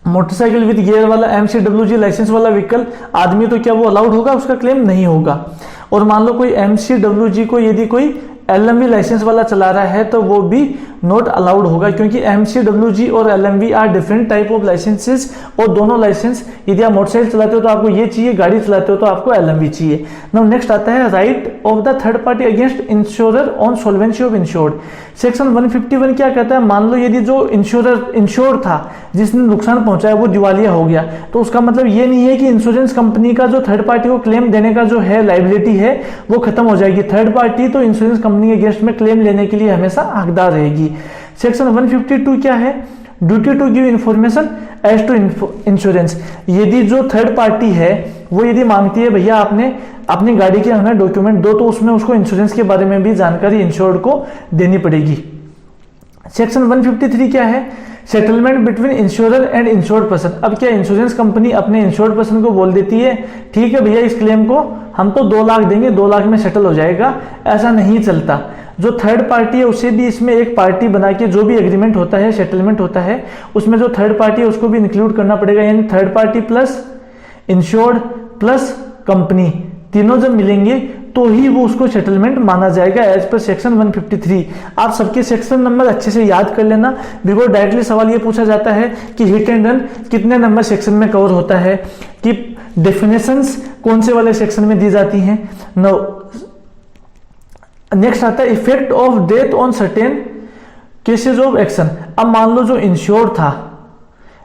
मोटरसाइकिल विद गियर वाला MCWG लाइसेंस वाला व्हीकल आदमी, तो क्या वो अलाउड होगा? उसका क्लेम नहीं होगा। और मान लो कोई MCWG को यदि कोई LMV लाइसेंस वाला चला रहा है तो वो भी नॉट अलाउड होगा, क्योंकि MCWG और LMV are different type of licences. और दोनों लाइसेंस यदि आप मोटरसाइकिल चलाते हो तो आपको ये चाहिए, गाड़ी चलाते हो तो आपको LMV चाहिए। नाउ नेक्स्ट आता है right of the third party against insurer on solvency of insured. Section 151 क्या कहता है? मान लो यदि जो इंश्योर था जिसने नुकसान पहुंचाया वो दिवालिया हो गया, तो उसका मतलब ये नहीं है कि इंश्योरेंस कंपनी का जो थर्ड पार्टी को क्लेम देने का जो है लायबिलिटी है वो खत्म हो जाएगी। थर्ड पार्टी तो इंश्योरेंस कंपनी के अगेंस्ट में क्लेम लेने के लिए हमेशा हकदार रहेगी। सेक्शन 152 क्या है? Duty to give information as to insurance. यदि जो थर्ड पार्टी है वो यदि मांगती है भैया आपने अपनी गाड़ी के हमें डॉक्यूमेंट दो, तो उसमें उसको इंश्योरेंस के बारे में भी जानकारी इंश्योर्ड को देनी पड़ेगी। सेक्शन 153 क्या है? Settlement between insurer and insured person. अब क्या इंश्योरेंस कंपनी अपने इंश्योर्ड पर्सन को बोल देती है ठीक है भैया इस क्लेम को हम तो 2 लाख देंगे, 2 लाख में सेटल हो जाएगा? ऐसा नहीं चलता। जो थर्ड पार्टी है उसे भी इसमें एक पार्टी बना के जो भी एग्रीमेंट होता है, सेटलमेंट होता है, उसमें जो थर्ड पार्टी है उसको भी इंक्लूड करना पड़ेगा। यानी third party plus insured plus company तीनों जब मिलेंगे तो ही वो उसको सेटलमेंट माना जाएगा एज पर सेक्शन 153। आप सबके सेक्शन नंबर अच्छे से याद कर लेना, बिकॉज डायरेक्टली सवाल ये पूछा जाता है कि हिट एंड रन कितने नंबर सेक्शन में कवर होता है, कि डेफिनेशंस कौन से वाले सेक्शन में दी जाती हैं। नो नेक्स्ट आता है effect of death on certain cases of action. अब मान लो जो इंश्योर्ड था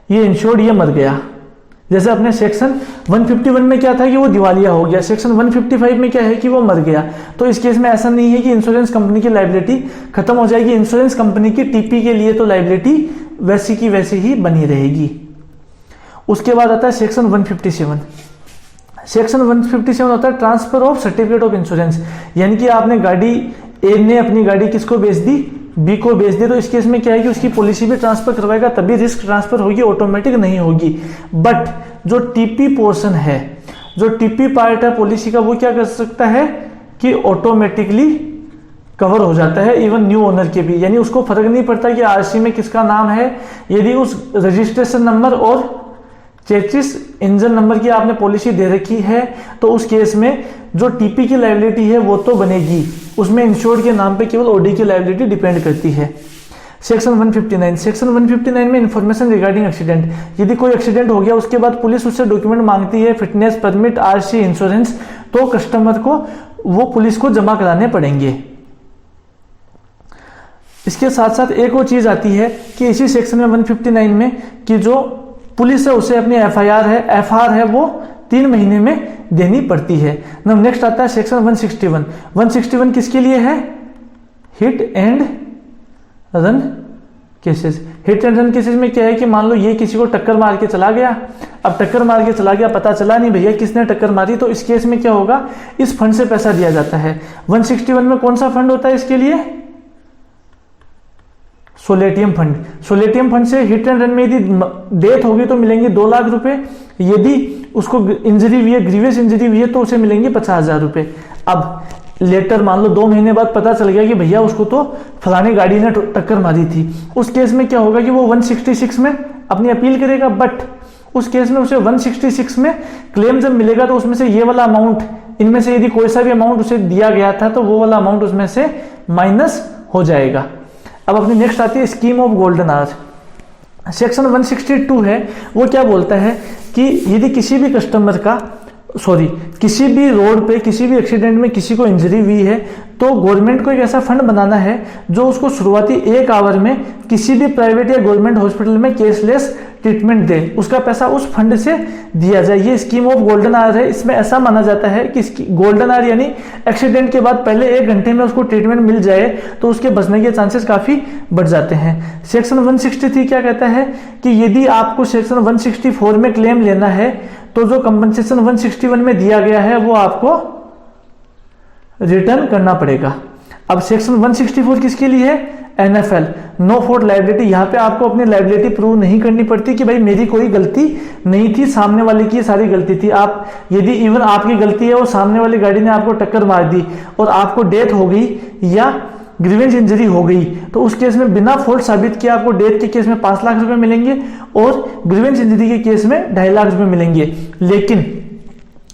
ये इंश्योर्ड ये मर गया, जैसे अपने सेक्शन 151 में क्या था कि वो दिवालिया हो गया, सेक्शन 155 में क्या है कि वो मर गया। तो इस केस में ऐसा नहीं है कि इंश्योरेंस कंपनी की लायबिलिटी खत्म हो जाएगी। इंश्योरेंस कंपनी की टीपी के लिए तो लायबिलिटी वैसी की वैसी ही बनी रहेगी। उसके बाद आता है सेक्शन 157। सेक्शन 157 होता है transfer of certificate of insurance. यानी कि आपने गाड़ी ए ने अपनी गाड़ी किसको बेच दी? बी को बेच दे, तो इस केस में क्या है कि उसकी पॉलिसी भी ट्रांसफर करवाएगा तभी रिस्क ट्रांसफर होगी, ऑटोमेटिक नहीं होगी। बट जो टीपी पोर्शन है जो टीपी पार्ट है पॉलिसी का वो क्या कर सकता है कि ऑटोमेटिकली कवर हो जाता है इवन न्यू ओनर के भी, यानी उसको फर्क नहीं पड़ता कि आरसी में किसका नाम है। यदि उस रजिस्ट्रेशन नंबर और चेसिस इंजन नंबर की आपने पॉलिसी दे रखी है तो उस केस में जो टीपी की लायबिलिटी है वो तो बनेगी, उसमें इंश्योर्ड के नाम पे केवल ओडी की लायबिलिटी डिपेंड करती है। सेक्शन 159, सेक्शन 159 में इंफॉर्मेशन रिगार्डिंग एक्सीडेंट, यदि कोई एक्सीडेंट हो गया उसके बाद पुलिस उससे डॉक्यूमेंट मांगती है, फिटनेस, परमिट, आरसी, इंश्योरेंस, तो कस्टमर को वो पुलिस को जमा कराने पड़ेंगे। इसके साथ साथ एक और चीज आती है कि इसी सेक्शन में 159 में कि जो पुलिस है उसे अपनी एफआईआर है, एफआर है वो 3 महीने में देनी पड़ती है। नेक्स्ट आता है सेक्शन 161। 161 किसके लिए है? Hit and run cases. Hit and run cases में क्या है कि मान लो ये किसी को टक्कर मार के चला गया, अब टक्कर मार के चला गया, पता चला नहीं भैया किसने टक्कर मारी, तो इस केस में क्या होगा, इस फंड से पैसा दिया जाता है। 161 में कौन सा फंड होता है इसके लिए? सोलेटियम फंड। सोलेटियम फंड से हिट एंड रन में यदि डेथ होगी तो मिलेंगे 2 लाख रुपए, यदि उसको इंजरी हुई है, ग्रीवियस इंजरी हुई है तो उसे मिलेंगे 50,000 रुपए। अब लेटर मान लो 2 महीने बाद पता चल गया कि भैया उसको तो फलानी गाड़ी ने टक्कर मारी थी, उस केस में क्या होगा कि वो 166 में अपनी अपील करेगा, बट उस केस में उसे 166 में क्लेम जब मिलेगा तो उसमें से ये वाला अमाउंट, इनमें से यदि कोई सा भी अमाउंट उसे दिया गया था तो वो वाला अमाउंट उसमें से माइनस हो जाएगा। अब अपनी नेक्स्ट आती है scheme of golden hour. Section 162 है, वो क्या बोलता है कि यदि किसी भी कस्टमर का किसी भी रोड पे किसी भी एक्सीडेंट में किसी को इंजरी हुई है तो गवर्नमेंट को एक ऐसा फंड बनाना है जो उसको शुरुआती 1 आवर में किसी भी प्राइवेट या गवर्नमेंट हॉस्पिटल में केसलेस ट्रीटमेंट दे, उसका पैसा उस फंड से दिया जाए। ये स्कीम ऑफ गोल्डन आवर है। इसमें ऐसा माना जाता है कि गोल्डन आवर यानी एक्सीडेंट के बाद पहले 1 घंटे में उसको ट्रीटमेंट मिल जाए तो उसके बचने के चांसेस काफी बढ़ जाते हैं। सेक्शन 163 क्या कहता है कि यदि आपको सेक्शन 164 में क्लेम लेना है तो जो कंपनसेशन 161 में दिया गया है वो आपको रिटर्न करना पड़ेगा। अब सेक्शन 164 किसके लिए है? NFL, no fault liability. यहां पे आपको अपनी लायबिलिटी प्रूव नहीं करनी पड़ती कि भाई मेरी कोई गलती नहीं थी, सामने वाले की सारी गलती थी। आप यदि इवन आपकी गलती है और सामने वाली गाड़ी ने आपको टक्कर मार दी और आपको डेथ हो गई या ग्रीवेंस इंजरी हो गई तो उस केस में बिना फॉल्ट साबित किया आपको डेथ के केस में 5 लाख रुपए मिलेंगे और ग्रीवेंस इंजरी के केस में 2.5 लाख रुपए मिलेंगे। लेकिन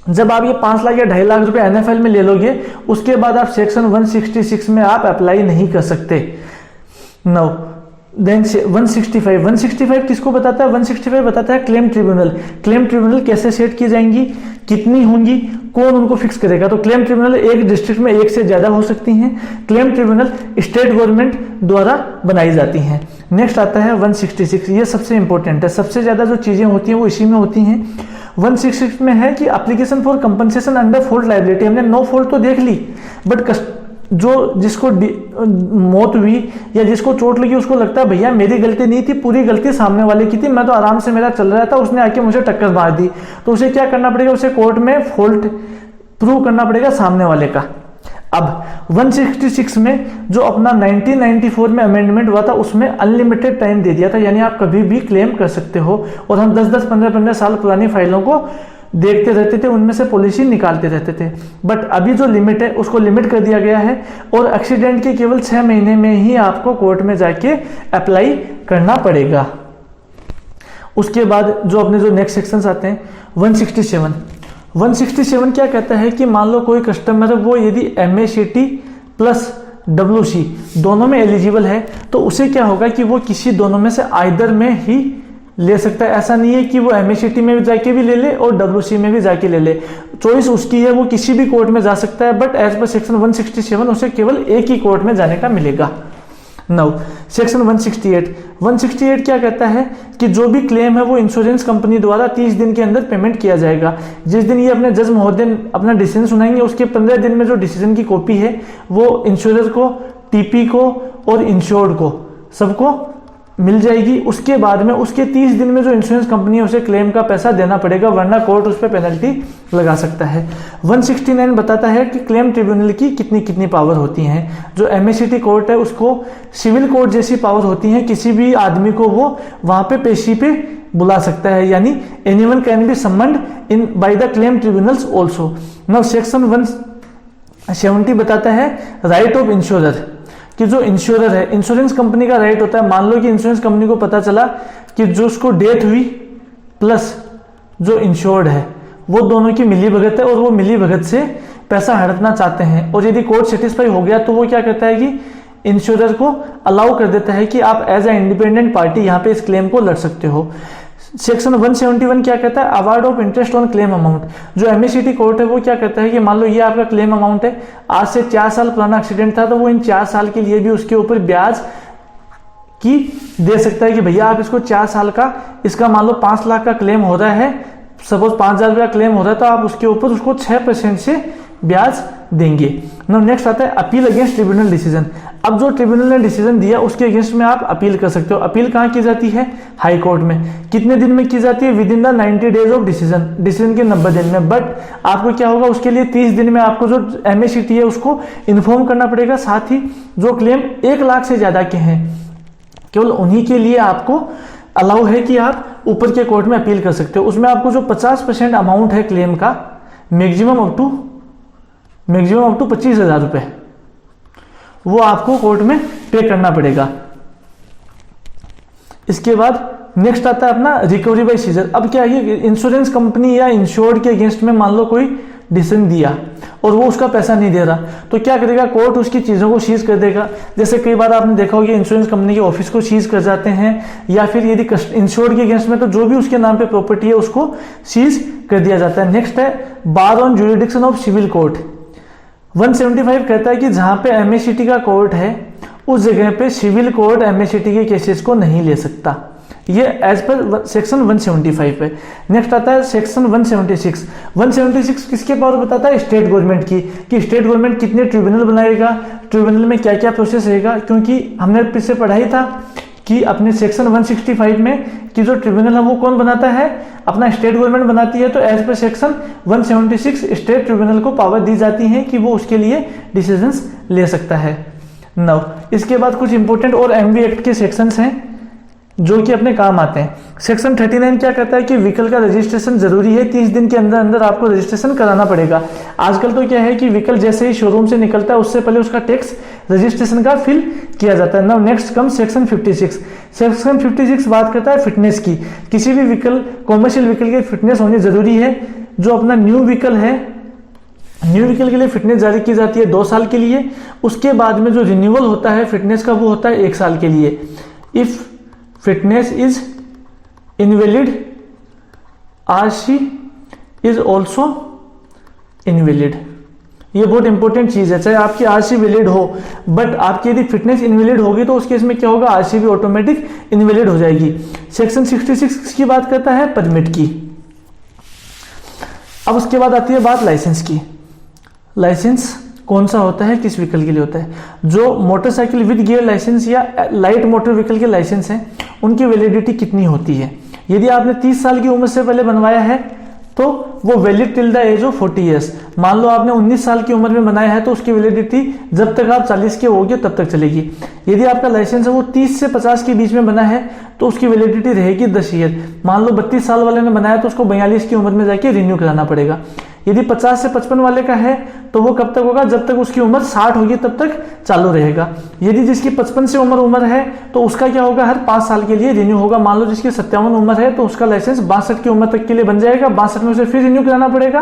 जब आप ये 5 लाख या 2.5 लाख रुपए एनएफएल में ले लोगे उसके बाद आप सेक्शन 166 में आप अप्लाई नहीं कर सकते। नाउ देन 165 किसको बताता है? 165 बताता है क्लेम ट्रिब्यूनल। क्लेम ट्रिब्यूनल कैसे सेट की जाएंगी, कितनी होंगी, कौन उनको फिक्स करेगा? तो क्लेम ट्रिब्यूनल एक डिस्ट्रिक्ट में 1 से ज्यादा हो सकती हैं। क्लेम ट्रिब्यूनल स्टेट गवर्नमेंट द्वारा बनाई जाती हैं। नेक्स्ट आता है 166, ये सबसे इंपॉर्टेंट है, सबसे ज्यादा जो चीजें होती हैं वो इसी में होती हैं। 166 में है कि application for compensation under fault liability. हमने नो फॉल्ट तो देख ली, बट जो जिसको मौत हुई या जिसको चोट लगी उसको लगता है भैया मेरी गलती नहीं थी, पूरी गलती सामने वाले की थी, मैं तो आराम से मेरा चल रहा था, उसने आके मुझे टक्कर मार दी, तो उसे क्या करना पड़ेगा? उसे कोर्ट में फॉल्ट प्रूव करना पड़ेगा सामने वाले का। अब 166 में जो अपना 1994 में अमेंडमेंट हुआ था उसमें अनलिमिटेड टाइम दे दिया था, यानी आप कभी भी क्लेम कर सकते हो और हम 10-10, 15-15 साल पुरानी फाइलों को देखते रहते थे, उनमें से पॉलिसी निकालते रहते थे। बट अभी जो लिमिट है उसको लिमिट कर दिया गया है और एक्सीडेंट के केवल 6 महीने में ही आपको कोर्ट में जाके अप्लाई करना पड़ेगा। उसके बाद जो अपने जो नेक्स्ट सेक्शंस आते हैं 167 क्या कहता है कि मान लो कोई कस्टमर है वो यदि MACT प्लस WC दोनों में एलिजिबल है तो उसे क्या होगा कि वो किसी दोनों में से आइदर में ही ले सकता है। ऐसा नहीं है कि वो MACT में भी जाके भी ले ले और WC में भी जाके ले ले, चॉइस उसकी है, वो किसी भी कोर्ट में जा सकता है, बट एज पर सेक्शन 167 उसे केवल एक ही कोर्ट में जाने का मिलेगा। नाउ सेक्शन 168 क्या कहता है कि जो भी क्लेम है वो इंश्योरेंस कंपनी द्वारा 30 दिन के अंदर पेमेंट किया जाएगा। जिस दिन ये अपने जज महोदय अपना डिसीजन सुनाएंगे उसके 15 दिन में जो डिसीजन की कॉपी है वो इंश्योरर को, टीपी को और इंश्योर्ड को सबको मिल जाएगी। उसके बाद में उसके 30 दिन में जो इंश्योरेंस कंपनी है उसे क्लेम का पैसा देना पड़ेगा, वरना कोर्ट उस पर पेनल्टी लगा सकता है। 169 बताता है कि क्लेम ट्रिब्यूनल की कितनी कितनी पावर होती हैं। जो MACT कोर्ट है उसको सिविल कोर्ट जैसी पावर होती है, किसी भी आदमी को वो वहां पे पेशी पे बुला सकता है, यानी anyone can be summoned in by the claim tribunals also. Now section 170 बताता है राइट ऑफ इंश्योरर, कि जो इंश्योरर है, इंश्योरेंस कंपनी का राइट होता है, मान लो कि इंश्योरेंस कंपनी को पता चला कि जो उसको डेथ हुई प्लस जो इंश्योर्ड है वो दोनों की मिली भगत है और वो मिली भगत से पैसा हड़पना चाहते हैं, और यदि कोर्ट सेटिस्फाई हो गया तो वो क्या करता है कि इंश्योरर को अलाउ कर देता है कि आप एज ए इंडिपेंडेंट पार्टी यहाँ पे इस क्लेम को लड़ सकते हो। सेक्शन 171 क्या कहता है, award of interest on claim amount. जो एमएसीटी कोर्ट है वो क्या कहता है कि मान लो ये आपका क्लेम अमाउंट है, आज से 4 साल पुराना एक्सीडेंट था, तो वो इन 4 साल के लिए भी उसके ऊपर ब्याज की दे सकता है कि भैया आप इसको 4 साल का, इसका मान लो 5 लाख का क्लेम हो रहा है, सपोज 5,000 रुपया क्लेम हो रहा है, तो आप उसके ऊपर उसको 6% से ब्याज देंगे। नाउ नेक्स्ट आता है अपील अगेंस्ट ट्रिब्यूनल डिसीजन। अब जो ट्रिब्यूनल ने डिसीजन दिया उसके अगेंस्ट में आप अपील कर सकते हो। अपील कहाँ की जाती है, हाई कोर्ट में। कितने दिन में की जाती है, with in the 90 days of decision, decision के 90 दिन में। बट आपको क्या होगा, उसके लिए 30 दिन में आपको जो एमएसीटी है उसको इन्फॉर्म करना पड़ेगा। साथ ही जो क्लेम 1 लाख से ज्यादा के हैं केवल उन्हीं के लिए आपको अलाउ है कि आप ऊपर के कोर्ट में अपील कर सकते हो। उसमें आपको जो 50% अमाउंट है क्लेम का, मैक्सिमम अप टू 25,000 रुपए, वो आपको कोर्ट में पे करना पड़ेगा। इसके बाद नेक्स्ट आता है अपना रिकवरी बाय सीजर। अब क्या है, इंश्योरेंस कंपनी या इंश्योर्ड के अगेंस्ट में मान लो कोई डिसीजन दिया और वो उसका पैसा नहीं दे रहा, तो क्या करेगा, कोर्ट उसकी चीजों को सीज कर देगा। जैसे कई बार आपने देखा होगा इंश्योरेंस कंपनी के ऑफिस को सीज कर जाते हैं, या फिर यदि इंश्योर्ड के अगेंस्ट में तो जो भी उसके नाम पे प्रॉपर्टी है उसको सीज कर दिया जाता है। नेक्स्ट है bar on jurisdiction of civil court. 175 कहता है कि जहां पे एमएसीटी का कोर्ट है उस जगह पे सिविल कोर्ट एमएसीटी के केसेस को नहीं ले सकता। ये एज पर सेक्शन 175 है। नेक्स्ट आता है सेक्शन 176। 176 किसके पावर बताता है, स्टेट गवर्नमेंट की, कि स्टेट गवर्नमेंट कितने ट्रिब्यूनल बनाएगा, ट्रिब्यूनल में क्या क्या प्रोसेस रहेगा। क्योंकि हमने पीछे पढ़ाई था कि अपने सेक्शन 165 में कि जो ट्रिब्यूनल है वो कौन बनाता है, अपना स्टेट गवर्नमेंट बनाती है। तो as per section 176 state tribunal को पावर दी जाती है कि वो उसके लिए डिसीजंस ले सकता है। नाउ इसके बाद कुछ इंपॉर्टेंट और एमवी एक्ट के सेक्शंस हैं जो कि अपने काम आते हैं। सेक्शन 39 क्या कहता है कि व्हीकल का रजिस्ट्रेशन जरूरी है, 30 दिन के अंदर अंदर आपको रजिस्ट्रेशन कराना पड़ेगा। आजकल तो क्या है कि व्हीकल जैसे ही शोरूम से निकलता है उससे पहले उसका टैक्स रजिस्ट्रेशन का फिल किया जाता है। Now next come section 56। Section 56 बात करता है फिटनेस की। किसी भी व्हीकल, कॉमर्शियल व्हीकल की फिटनेस होनी जरूरी है। जो अपना न्यू व्हीकल है, न्यू व्हीकल के लिए फिटनेस जारी की जाती है 2 साल के लिए। उसके बाद में जो रिन्यूअल होता है फिटनेस का वो होता है 1 साल के लिए। If fitness is invalid, RC is also invalid. ये बहुत इंपॉर्टेंट चीज है। चाहे आपकी आरसी वैलिड हो बट आपकी यदि फिटनेस इनवैलिड होगी तो उस केस में क्या होगा, आरसी भी ऑटोमेटिक इनवैलिड हो जाएगी। सेक्शन 66 की बात करता है परमिट की। अब उसके बाद आती है बात लाइसेंस की। लाइसेंस कौन सा होता है, किस व्हीकल के लिए होता है। जो मोटरसाइकिल विद गियर लाइसेंस या लाइट मोटर व्हीकल के लाइसेंस हैं उनकी वैलिडिटी कितनी होती है। यदि आपने 30 साल की उम्र से पहले बनवाया है तो वो valid till the age of 40 years. मान लो आपने 19 साल की उम्र में बनाया है तो उसकी वैलिडिटी जब तक आप 40 के होगे तब तक चलेगी। यदि आपका लाइसेंस है वो 30 से 50 के बीच में बना है तो उसकी वैलिडिटी रहेगी 10 ईयर। मान लो 32 साल वाले ने बनाया तो उसको 42 की उम्र में जाके रिन्यू कराना पड़ेगा। यदि 50 से 55 वाले का है तो वो कब तक होगा, जब तक उसकी उम्र 60 होगी तब तक चालू रहेगा। यदि जिसकी 55 से उम्र है तो उसका क्या होगा, हर 5 साल के लिए रिन्यू होगा। मान लो जिसकी 57 उम्र है तो उसका लाइसेंस 62 की उम्र तक के लिए बन जाएगा। 62 में उसे फिर रिन्यू कराना पड़ेगा,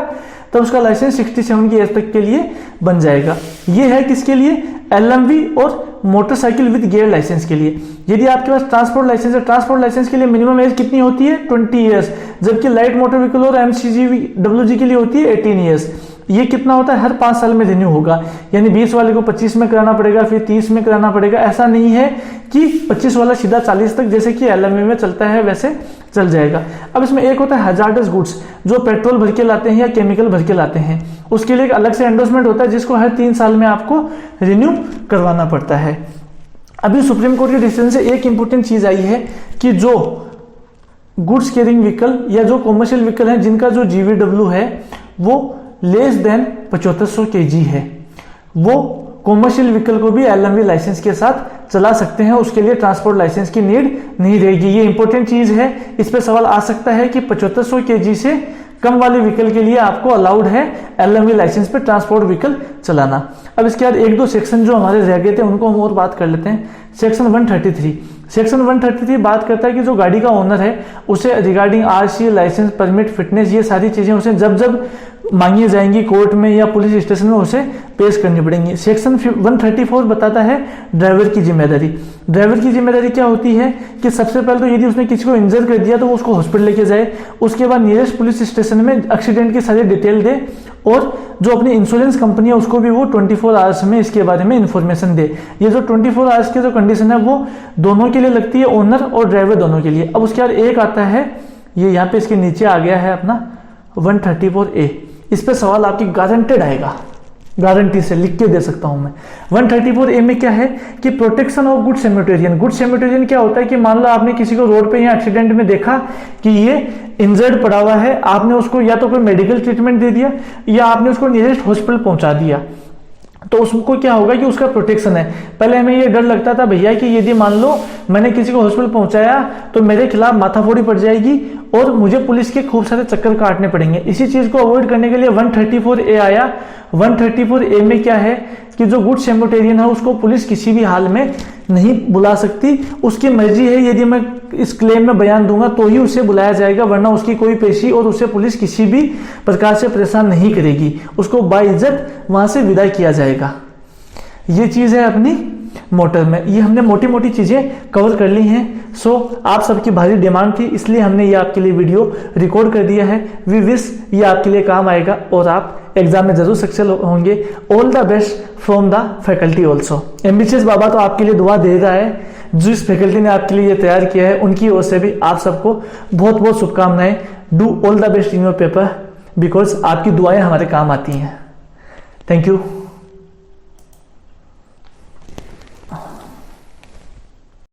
तब उसका लाइसेंस 67 की एज तक के लिए बन जाएगा। ये है किसके लिए, एलएमवी और मोटरसाइकिल विद गियर लाइसेंस के लिए। यदि आपके पास ट्रांसपोर्ट लाइसेंस है, ट्रांसपोर्ट लाइसेंस के लिए मिनिमम एज कितनी होती है, 20 ईयर्स। जबकि लाइट मोटर व्हीकल और एमसीजी के लिए होती है 18 ईयर्स। ये कितना होता है, हर 5 साल में रिन्यू होगा। यानी 20 वाले को 25 में कराना पड़ेगा, फिर 30 में कराना पड़ेगा। ऐसा नहीं है कि 25 वाला सीधा 40 तक जैसे कि एलएमवी में चलता है वैसे चल जाएगा। अब इसमें एक होता है हैजार्डस गुड्स, जो पेट्रोल भर के लाते हैं या केमिकल भर के लाते हैं, उसके लिए एक अलग से एंडोर्समेंट होता है जिसको हर 3 साल में आपको रिन्यू करवाना पड़ता है। अभी सुप्रीम कोर्ट के डिसीजन से एक इंपॉर्टेंट चीज आई है कि जो गुड्स कैरिंग व्हीकल या जो कॉमर्शियल व्हीकल है जिनका जो GVW है वो लेस देन 7500 kg है, वो कॉमर्शियल व्हीकल को भी LMV लाइसेंस के साथ चला सकते हैं, उसके लिए ट्रांसपोर्ट लाइसेंस की नीड नहीं रहेगी। ये इंपॉर्टेंट चीज है, इस पे सवाल आ सकता है कि 7500 kg से कम वाले व्हीकल के लिए आपको अलाउड है LMV लाइसेंस पे ट्रांसपोर्ट व्हीकल चलाना। अब इसके बाद एक दो सेक्शन जो हमारे रह गए थे उनको हम और बात कर लेते हैं। सेक्शन 133 बात करता है कि जो गाड़ी का ओनर है उसे regarding RC, licence, permit, fitness, ये सारी चीजें उसे जब जब मांगी जाएंगी कोर्ट में या पुलिस स्टेशन में उसे पेश करनी पड़ेंगी। सेक्शन 134 बताता है ड्राइवर की जिम्मेदारी। ड्राइवर की जिम्मेदारी क्या होती है कि सबसे पहले तो यदि उसने किसी को इंजर कर दिया तो वो उसको हॉस्पिटल लेके जाए, उसके बाद नियरेस्ट पुलिस स्टेशन में एक्सीडेंट की सारी डिटेल दे, और जो अपनी इंश्योरेंस कंपनी है उसको भी वो 24 आवर्स में इसके बारे में इंफॉर्मेशन दे। ये जो 24 आवर्स की जो कंडीशन है वो दोनों के लिए लगती है, ओनर और ड्राइवर दोनों के लिए। अब उसके बाद एक आता है, ये यहाँ पे इसके नीचे आ गया है अपना 134A। इस पे सवाल आपकी गारंटेड आएगा, गारंटी से लिख के दे सकता हूं मैं। 134A में क्या है कि protection of good Samaritan. Good Samaritan क्या होता है कि मान लो आपने किसी को रोड पे या एक्सीडेंट में देखा कि ये इंजर्ड पड़ा हुआ है, आपने उसको या तो कोई मेडिकल ट्रीटमेंट दे दिया या आपने उसको नियरेस्ट हॉस्पिटल पहुंचा दिया, तो उसको क्या होगा कि उसका प्रोटेक्शन है। पहले हमें ये डर लगता था भैया कि यदि मान लो मैंने किसी को हॉस्पिटल पहुंचाया तो मेरे खिलाफ माथाफोड़ी पड़ जाएगी और मुझे पुलिस के खूब सारे चक्कर काटने पड़ेंगे। इसी चीज को अवॉइड करने के लिए 134A आया। 134A में क्या है कि जो गुड सेमेटेरियन है उसको पुलिस किसी भी हाल में नहीं बुला सकती, उसकी मर्जी है। यदि मैं इस क्लेम में बयान दूंगा तो ही उसे बुलाया जाएगा, वरना उसकी कोई पेशी और उसे पुलिस किसी भी प्रकार से परेशान नहीं करेगी, उसको बाइज्जत वहां से विदा किया जाएगा। ये चीज है अपनी मोटर में। ये हमने मोटी मोटी चीजें कवर कर ली हैं। सो आप सबकी भारी डिमांड थी इसलिए हमने ये आपके लिए वीडियो रिकॉर्ड कर दिया है। वी विश ये आपके लिए काम आएगा और आप एग्जाम में जरूर सक्सेस होंगे। All the best from the faculty also. Ambitious बाबा तो आपके लिए दुआ दे रहा है, जिस फैकल्टी ने आपके लिए ये तैयार किया है उनकी ओर से भी आप सबको बहुत बहुत शुभकामनाएं। Do all the best in your paper because आपकी दुआएं हमारे काम आती हैं। Thank you.